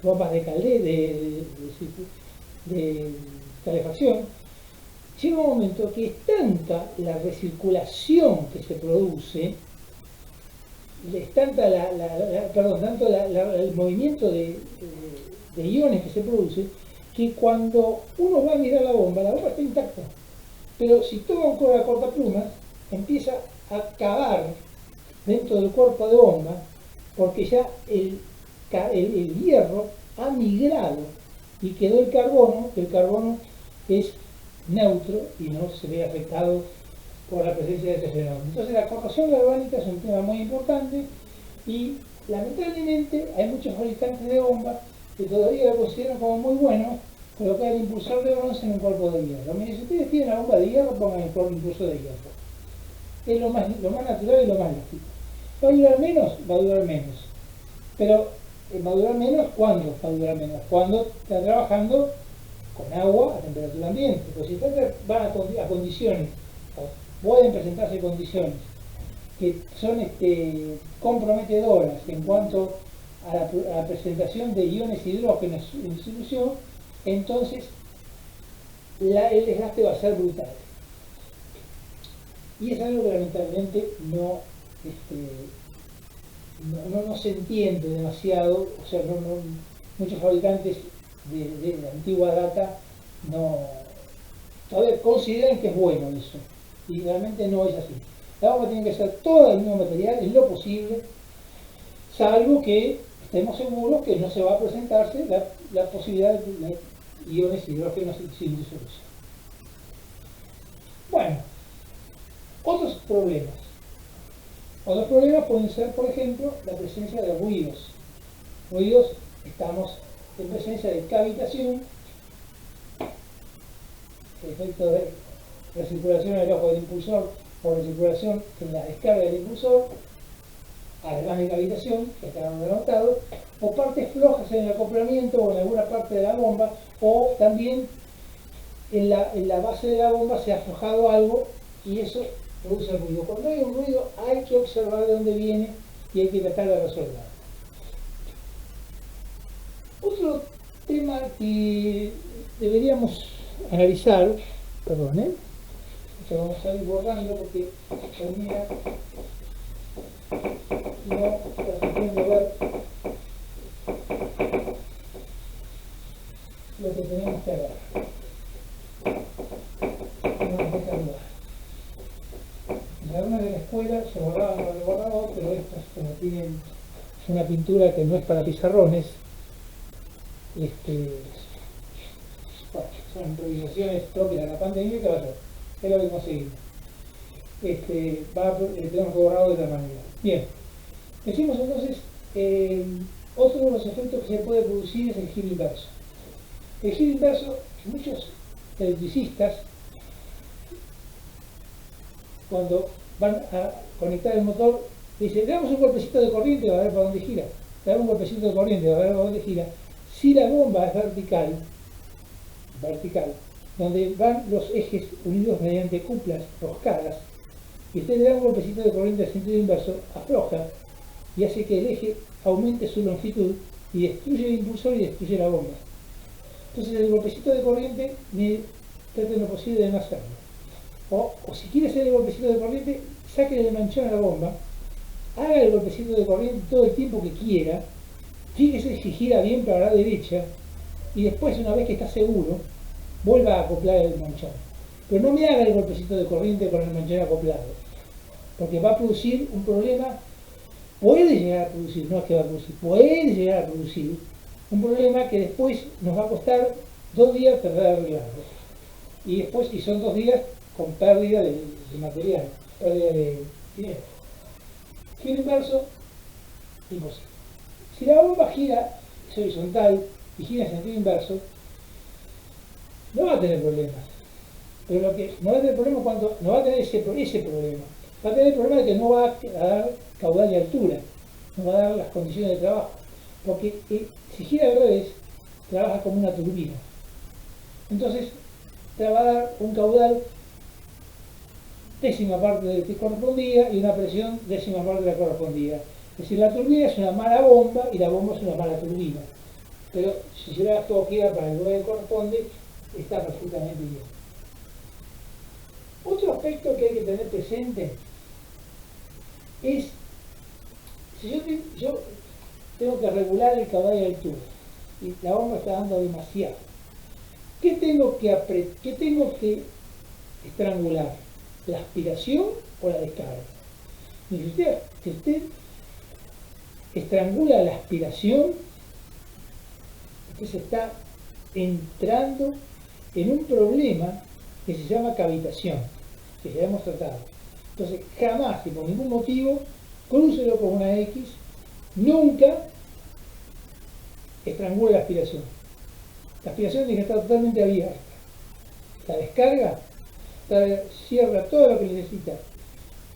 bombas de calefacción, llega un momento que es tanta la recirculación que se produce, es tanta tanto el movimiento de iones que se produce, que cuando uno va a mirar la bomba está intacta. Pero si toma un cortaplumas, empieza a cavar dentro del cuerpo de bomba, porque ya el hierro ha migrado y quedó el carbono, que el carbono es neutro y no se ve afectado por la presencia de este fenómeno. Entonces la corrosión galvánica es un tema muy importante y lamentablemente hay muchos fabricantes de bombas que todavía lo consideran como muy bueno, colocar el impulsor de bronce en un cuerpo de hierro. Miren, si ustedes tienen la bomba de hierro, pongan el impulsor de hierro. Es lo más natural y lo más lógico. ¿Va a durar menos? Va a durar menos. Pero va a durar menos, ¿cuándo va a durar menos? Cuando está trabajando con agua a temperatura ambiente. Pues si van a condiciones, o pueden presentarse condiciones que son comprometedoras en cuanto a la presentación de iones hidrógenos en solución, entonces el desgaste va a ser brutal. Y es algo que lamentablemente no se entiende demasiado, o sea, muchos fabricantes de la antigua data todavía consideran que es bueno eso, y realmente no es así. La bomba tiene que ser todo el mismo material en lo posible, salvo que estemos seguros que no se va a presentarse la posibilidad de iones hidrógenos sin disolución. Bueno, otros problemas. Otros problemas pueden ser, por ejemplo, la presencia de ruidos. Estamos en presencia de cavitación, el efecto de recirculación en el ojo del impulsor o recirculación en la descarga del impulsor, además de cavitación, que está anotado, o partes flojas en el acoplamiento o en alguna parte de la bomba, o también en la base de la bomba se ha aflojado algo y eso produce ruido. Cuando hay un ruido hay que observar de dónde viene y hay que tratar de resolverlo. Otro tema que deberíamos analizar, perdón, esto vamos a ir borrando porque termina no permitiendo ver lo que tenemos que ver. No nos deja dudar. En algunas de la escuela se borraban los borradores, pero estas, como tienen una pintura que no es para pizarrones, bueno, son improvisaciones propias de la pandemia, que va a ser, es lo que conseguimos. Tenemos que borrarlo de la manera. Bien, decimos entonces, otro de los efectos que se puede producir es el giro inverso. El giro inverso, muchos electricistas, cuando van a conectar el motor, dicen, le damos un golpecito de corriente, va a ver para dónde gira. Le damos un golpecito de corriente, va a ver para dónde gira. Si la bomba es vertical, donde van los ejes unidos mediante cuplas roscadas, y usted le da un golpecito de corriente en sentido inverso, afloja y hace que el eje aumente su longitud y destruye el impulsor y destruye la bomba. Entonces el golpecito de corriente, trate lo posible de no hacerlo. O si quiere hacer el golpecito de corriente, sáquele el manchón a la bomba, haga el golpecito de corriente todo el tiempo que quiera, fíjese si gira bien para la derecha, y después, una vez que está seguro, vuelva a acoplar el manchón. Pero no me haga el golpecito de corriente con el manchón acoplado, porque va a producir un problema, puede llegar a producir, no es que va a producir, puede llegar a producir un problema que después nos va a costar 2 días tratar de arreglarlo. Y son 2 días con pérdida de material, pérdida de dinero. Giro inverso, imposible. Si la bomba gira, es horizontal, y gira en sentido inverso, no va a tener problemas. Pero lo que no va a tener problema cuando no va a tener ese problema. Va a tener el problema de que no va a dar caudal y altura, no va a dar las condiciones de trabajo. Porque si gira al revés, trabaja como una turbina. Entonces, te va a dar un caudal décima parte del que correspondía y una presión décima parte de la correspondida. Es decir, la turbina es una mala bomba y la bomba es una mala turbina. Pero si se la todo gira para el lugar que corresponde, está perfectamente bien. Otro aspecto que hay que tener presente es, si yo tengo que regular el caudal y altura, y la bomba está dando demasiado, ¿qué tengo que estrangular? ¿La aspiración o la descarga? Y si usted estrangula la aspiración, usted se está entrando en un problema que se llama cavitación, que ya hemos tratado. Entonces, jamás y por ningún motivo, crúcelo con una X, nunca estrangule la aspiración. La aspiración tiene que estar totalmente abierta. La descarga cierra todo lo que necesita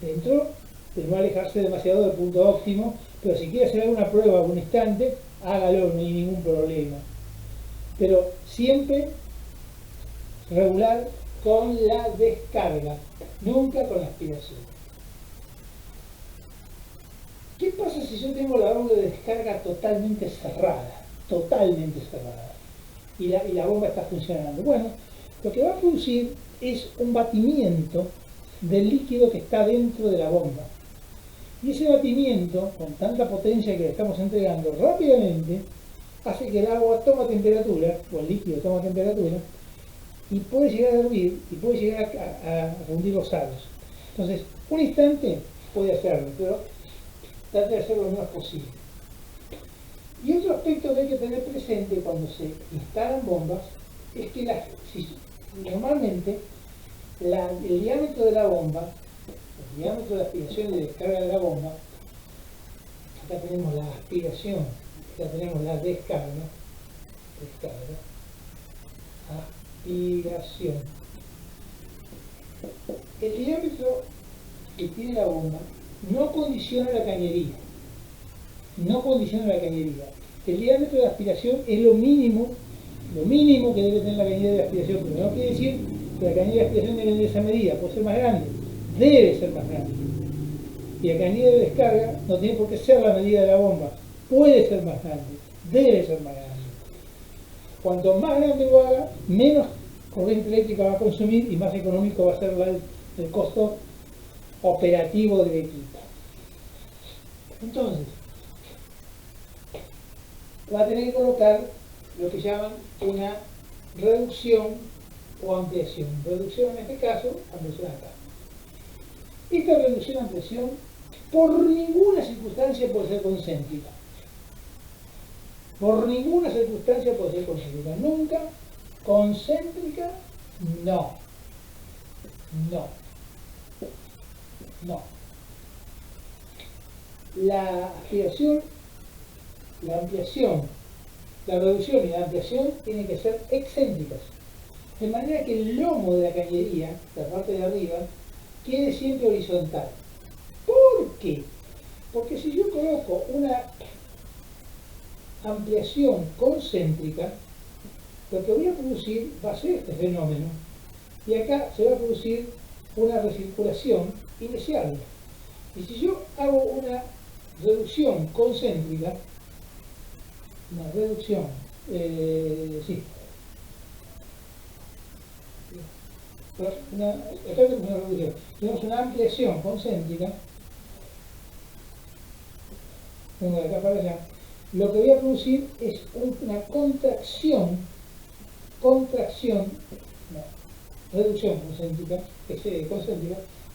dentro de no alejarse demasiado del punto óptimo, pero si quiere hacer alguna prueba un instante, hágalo, no hay ningún problema. Pero siempre regular con la descarga, nunca con la aspiración. ¿Qué pasa si yo tengo la válvula de descarga totalmente cerrada? Totalmente cerrada. Y la bomba está funcionando. Bueno, lo que va a producir es un batimiento del líquido que está dentro de la bomba. Y ese batimiento, con tanta potencia que le estamos entregando rápidamente, hace que el agua tome temperatura, o el líquido toma temperatura, y puede llegar a hervir, y puede llegar a fundir los salos. Entonces, un instante puede hacerlo, pero trate de hacerlo lo menos posible. Y otro aspecto que hay que tener presente cuando se instalan bombas es que normalmente el diámetro de la bomba, el diámetro de aspiración y de descarga de la bomba, acá tenemos la aspiración, acá tenemos la descarga, aspiración. El diámetro que tiene la bomba no condiciona la cañería. No condiciona la cañería. El diámetro de aspiración es lo mínimo que debe tener la cañería de aspiración, pero no quiere decir que la cañería de aspiración debe tener esa medida, puede ser más grande, debe ser más grande. Y la cañería de descarga no tiene por qué ser la medida de la bomba, puede ser más grande, debe ser más grande. Cuanto más grande lo haga, menos corriente eléctrica va a consumir y más económico va a ser el costo operativo del equipo. Entonces, va a tener que colocar lo que llaman una reducción o ampliación. Reducción en este caso, ampliación acá. Esta reducción o ampliación por ninguna circunstancia puede ser concéntrica. Por ninguna circunstancia puede ser concéntrica. Nunca concéntrica, no. No. No. La aspiración, la ampliación, la reducción y la ampliación tienen que ser excéntricas. De manera que el lomo de la cañería, la parte de arriba, quede siempre horizontal. ¿Por qué? Porque si yo coloco una ampliación concéntrica, lo que voy a producir va a ser este fenómeno. Y acá se va a producir una recirculación indeseable. Y si yo hago una reducción concéntrica, una reducción, acá tenemos una reducción, tenemos una ampliación concéntrica, vengo de acá para allá, lo que voy a producir es una reducción concéntrica,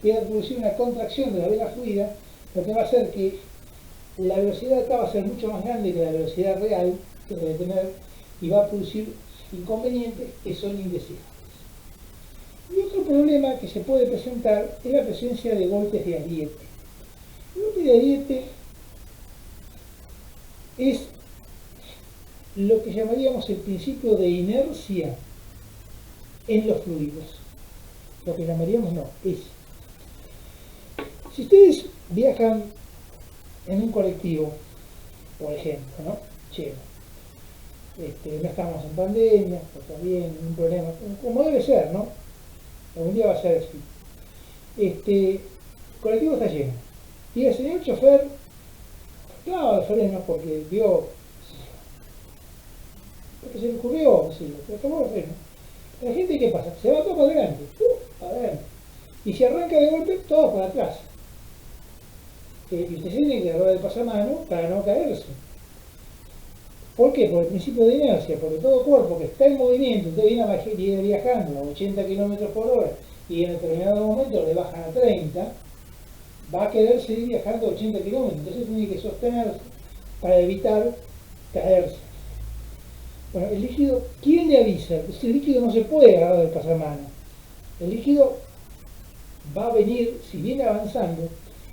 voy a producir una contracción de la vena fluida, lo que va a hacer que la velocidad acá va a ser mucho más grande que la velocidad real que debe tener y va a producir inconvenientes que son indeseables. Y otro problema que se puede presentar es la presencia de golpes de ariete. El golpe de ariete es lo que llamaríamos el principio de inercia en los fluidos. Lo que llamaríamos es. Si ustedes viajan en un colectivo, por ejemplo, ¿no? No estamos en pandemia, está bien, ningún problema, como debe ser, ¿no? Algún día va a ser así. El colectivo está lleno. Y el señor chofer clava los frenos porque porque se le ocurrió decirlo, pero tomó los frenos. La gente, ¿qué pasa? Se va todo para adelante, para adelante. Y si arranca de golpe, todo para atrás. Y usted tiene que agarrar el pasamano para no caerse. ¿Por qué? Por el principio de inercia, porque todo cuerpo que está en movimiento, usted viene viajando a 80 km por hora y en determinado momento le bajan a 30, va a querer seguir viajando a 80 km, entonces tiene que sostenerse para evitar caerse. Bueno, el líquido, ¿quién le avisa? Pues el líquido no se puede agarrar del pasamano. El líquido va a venir, si viene avanzando,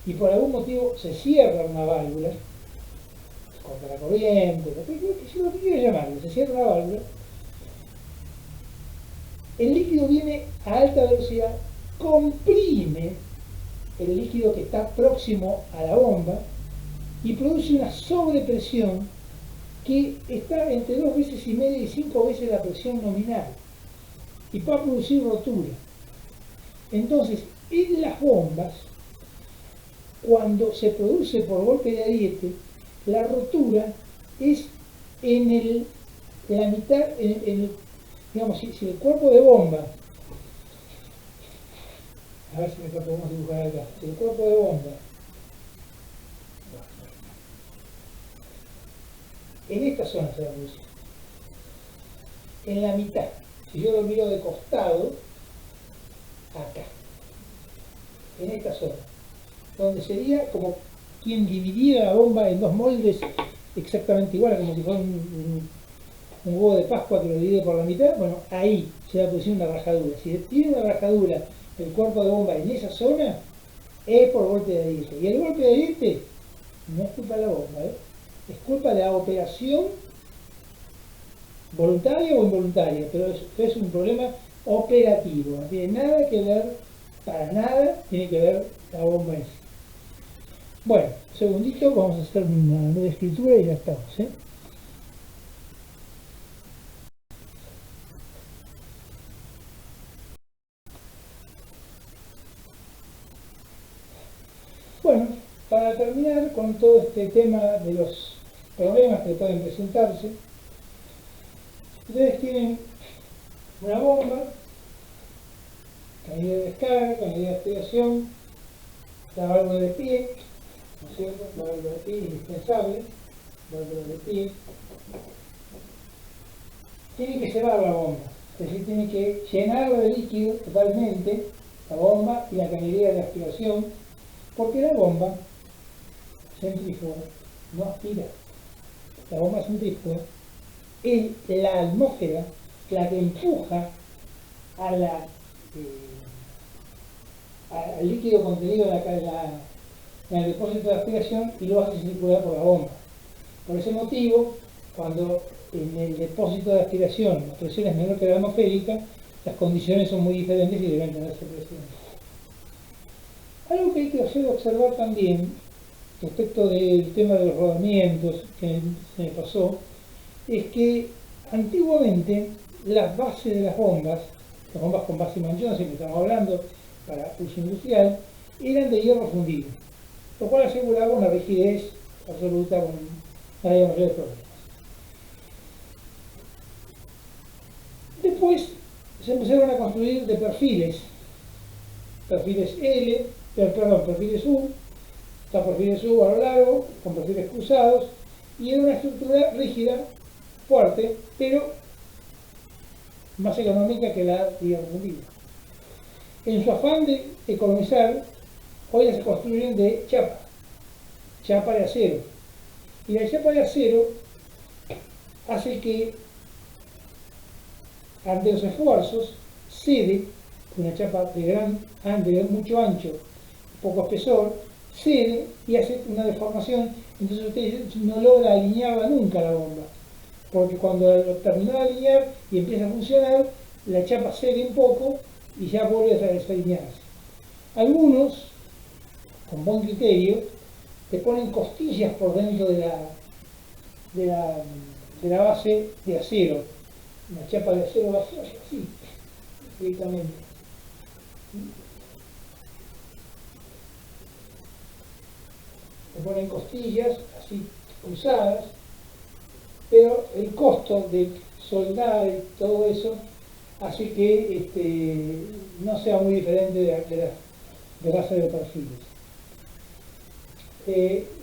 y por algún motivo se cierra una válvula, corta la corriente, lo que quiera llamarle, se cierra una válvula, el líquido viene a alta velocidad, comprime el líquido que está próximo a la bomba y produce una sobrepresión que está entre 2,5 veces y 5 veces la presión nominal y va a producir rotura. Entonces, en las bombas, cuando se produce por golpe de ariete, la rotura es en la mitad, digamos, si el cuerpo de bomba, a ver si me podemos dibujar acá, si el cuerpo de bomba, en esta zona se va a producir, en la mitad, si yo lo miro de costado, acá, en esta zona, donde sería como quien dividiera la bomba en dos moldes exactamente iguales, como si fuera un huevo de Pascua que lo divide por la mitad. Bueno, ahí se va a producir una rajadura. Si tiene una rajadura el cuerpo de bomba en esa zona, es por golpe de ariete. Y el golpe de ariete no es culpa de la bomba, es culpa de la operación voluntaria o involuntaria, pero es un problema operativo, no tiene nada que ver, para nada tiene que ver la bomba en sí. Bueno, segundito, vamos a hacer una nueva escritura y ya estamos, Bueno, para terminar con todo este tema de los problemas que pueden presentarse, ustedes tienen una bomba, caída de descarga, caída de aspiración, la válvula de pie, ¿no es cierto? La válvula de pie indispensable, válvula de pie. Tiene que cerrar la bomba, es decir, tiene que llenarla de líquido totalmente, la bomba y la cañería de aspiración, porque la bomba centrífuga no aspira. La bomba centrífuga es la atmósfera la que empuja al líquido contenido en el depósito de aspiración y lo hace circular por la bomba. Por ese motivo, cuando en el depósito de aspiración la presión es menor que la atmosférica, las condiciones son muy diferentes y deben tenerse presentes. Algo que hay que hacer observar también respecto del tema de los rodamientos que se me pasó, es que antiguamente las bases de las bombas con base Manchón, siempre estamos hablando para uso industrial, eran de hierro fundido, lo cual aseguraba una rigidez absoluta, no había mayores problemas. Después se empezaron a construir de perfiles perfiles U, está perfiles U a lo largo, con perfiles cruzados, y era una estructura rígida, fuerte, pero más económica que la hierro fundido. En su afán de economizar, hoy se construyen de chapa de acero. Y la chapa de acero hace que, ante los esfuerzos, cede, una chapa de mucho ancho, poco espesor, cede y hace una deformación. Entonces usted no logra alinearla nunca la bomba, porque cuando lo termina de alinear y empieza a funcionar, la chapa cede un poco y ya vuelve a desalinearse. Algunos, con buen criterio, te ponen costillas por dentro de la base de acero. Una chapa de acero vacía, así, directamente. Te ponen costillas así cruzadas, pero el costo de soldar y todo eso hace que no sea muy diferente de base de perfiles.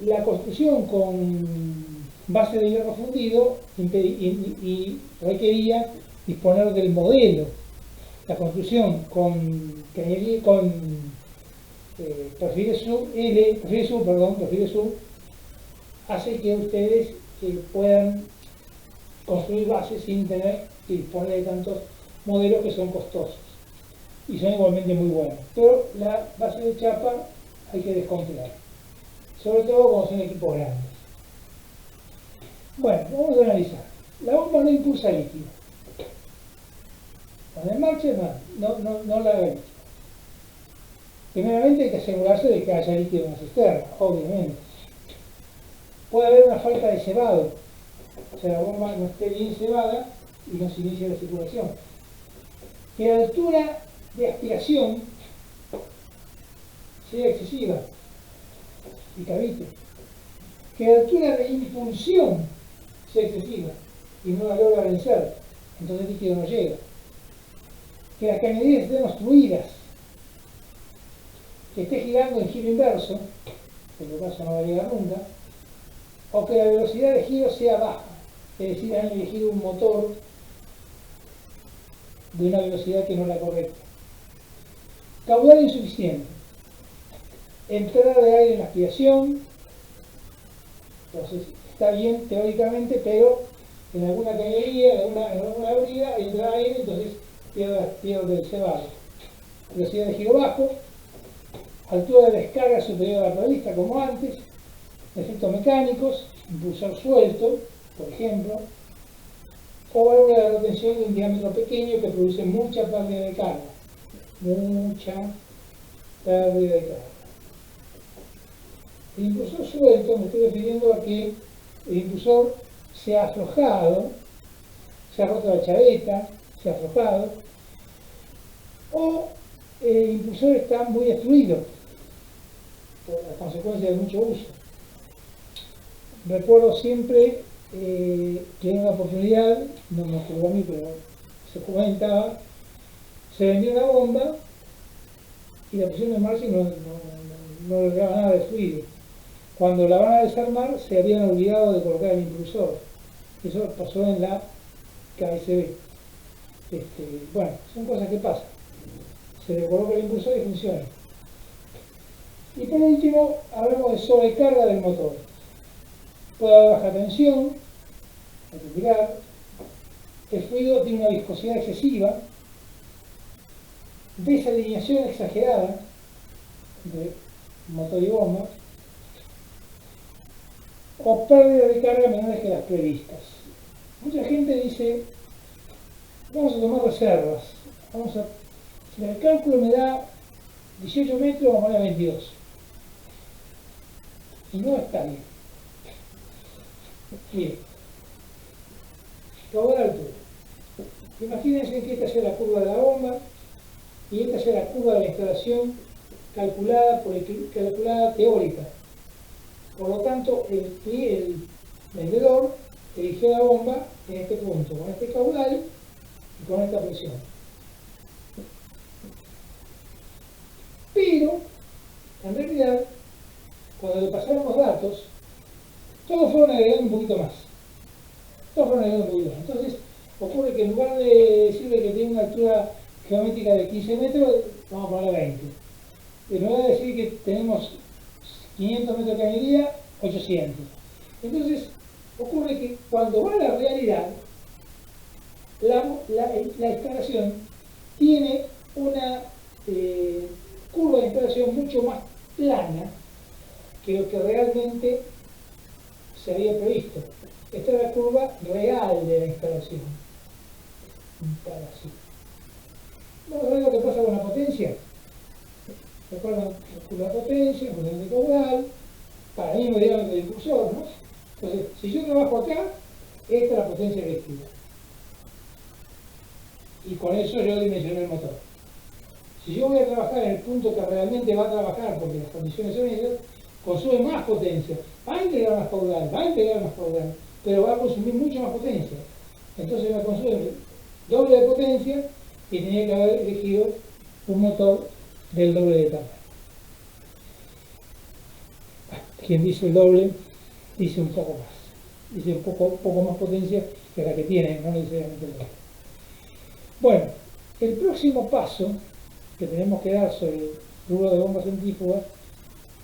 La construcción con base de hierro fundido y requería disponer del modelo. La construcción con perfiles U hace que ustedes puedan construir bases sin tener que disponer de tantos modelos que son costosos y son igualmente muy buenos. Pero la base de chapa hay que desconfiar, sobre todo cuando son equipos grandes. Bueno, vamos a analizar. La bomba no impulsa líquido. Cuando en marcha, no la haga. Primeramente hay que asegurarse de que haya líquido en la cisterna, obviamente. Puede haber una falta de cebado, o sea, la bomba no esté bien cebada y no se inicia la circulación. Que la altura de aspiración sea excesiva y cavite. Que la altura de impulsión sea excesiva y no la logra vencer, entonces el líquido no llega. Que las cañerías estén obstruidas, que esté girando en giro inverso, por lo caso no va a llegar nunca, o que la velocidad de giro sea baja, es decir, han elegido un motor de una velocidad que no es la correcta. Caudal insuficiente, entrada de aire en la aspiración, entonces está bien teóricamente, pero en alguna cañería, en alguna abrida, entra aire, entonces pierde el cebado. Velocidad de giro bajo, altura de descarga superior a la prevista, como antes, efectos mecánicos, impulsor suelto, por ejemplo, o válvula de retención de un diámetro pequeño que produce mucha pérdida de carga. Mucha pérdida de carga. El impulsor suelto, me estoy refiriendo a que el impulsor se ha aflojado, se ha roto la chaveta, se ha aflojado, o el impulsor está muy destruido por las consecuencias de mucho uso. Recuerdo siempre que en una oportunidad, no me ocurrió a mí, pero se comentaba, se vendió una bomba y la pusieron en marcha y no lograba nada de fluido. Cuando la van a desarmar se habían olvidado de colocar el impulsor. Eso pasó en la KSB. Bueno, son cosas que pasan. Se le coloca el impulsor y funciona. Y por último, hablamos de sobrecarga del motor. Puede haber baja tensión, hay que mirar. El fluido tiene una viscosidad excesiva, desalineación exagerada de motor y bomba, o pérdida de carga menores que las previstas. Mucha gente dice, vamos a tomar reservas, si el cálculo me da 18 metros, vamos a poner 22. Y no está bien. Bien. Caudal de altura. Imagínense que esta sea la curva de la bomba y esta sea la curva de la instalación calculada teórica. Por lo tanto, el vendedor eligió la bomba en este punto, con este caudal y con esta presión. Pero, en realidad, cuando le pasaron los datos, todos fueron agregando un poquito más. Entonces, ocurre que en lugar de decirle que tiene una altura geométrica de 15 metros, vamos a ponerle 20. En lugar de decir que tenemos 500 metros de cañería, 800. Entonces, ocurre que cuando va a la realidad, la instalación tiene una curva de instalación mucho más plana que lo que realmente se había previsto. Esta es la curva real de la instalación. Vamos a ver lo que pasa con la potencia. ¿Recuerdan la potencia, el potencial de caudal, para el mismo diámetro del impulsor, ¿no? Entonces, si yo trabajo acá, esta es la potencia eléctrica. Y con eso yo dimensioné el motor. Si yo voy a trabajar en el punto que realmente va a trabajar, porque las condiciones son esas, consume más potencia. Va a integrar más caudal, pero va a consumir mucha más potencia. Entonces va a consumir doble de potencia y tenía que haber elegido un motor del doble de tamaño. Quien dice el doble, dice un poco más. Dice un poco más potencia que la que tiene, no necesariamente el doble. Bueno, el próximo paso que tenemos que dar sobre el rubro de bombas centrífugas,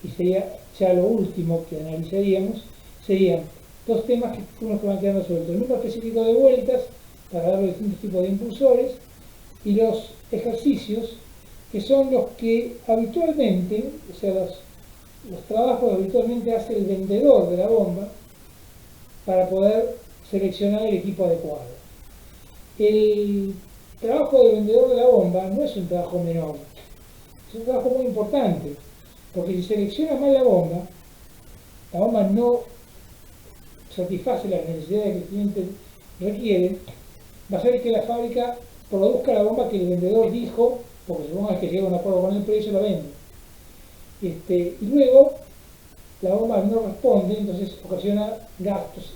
y sería ya lo último que analizaríamos, serían dos temas que van quedando sueltos. El número específico de vueltas para dar los distintos tipos de impulsores y los ejercicios que son los que habitualmente, o sea, los trabajos que habitualmente hace el vendedor de la bomba para poder seleccionar el equipo adecuado. El trabajo del vendedor de la bomba no es un trabajo menor, es un trabajo muy importante, porque si selecciona mal la bomba no satisface las necesidades que el cliente requiere, va a hacer que la fábrica produzca la bomba que el vendedor dijo, porque suponga que llega a un acuerdo con el precio, la vende. Y luego la bomba no responde, entonces ocasiona gastos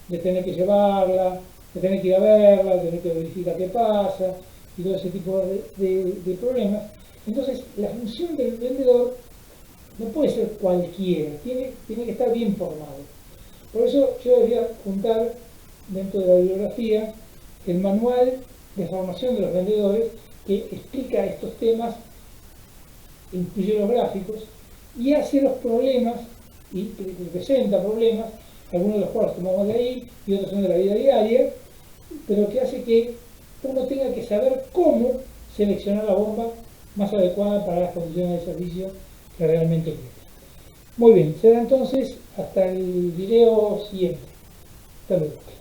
de tener que llevarla, de tener que ir a verla, de tener que verificar qué pasa y todo ese tipo de problemas. Entonces la función del vendedor no puede ser cualquiera, tiene que estar bien formado. Por eso yo debería juntar dentro de la bibliografía el manual de formación de los vendedores que explica estos temas, incluye los gráficos y hace los problemas y presenta problemas, algunos de los cuales tomamos de ahí y otros son de la vida diaria, pero que hace que uno tenga que saber cómo seleccionar la bomba más adecuada para las condiciones de servicio que realmente quiere. Muy bien, será entonces hasta el video siguiente. Hasta luego.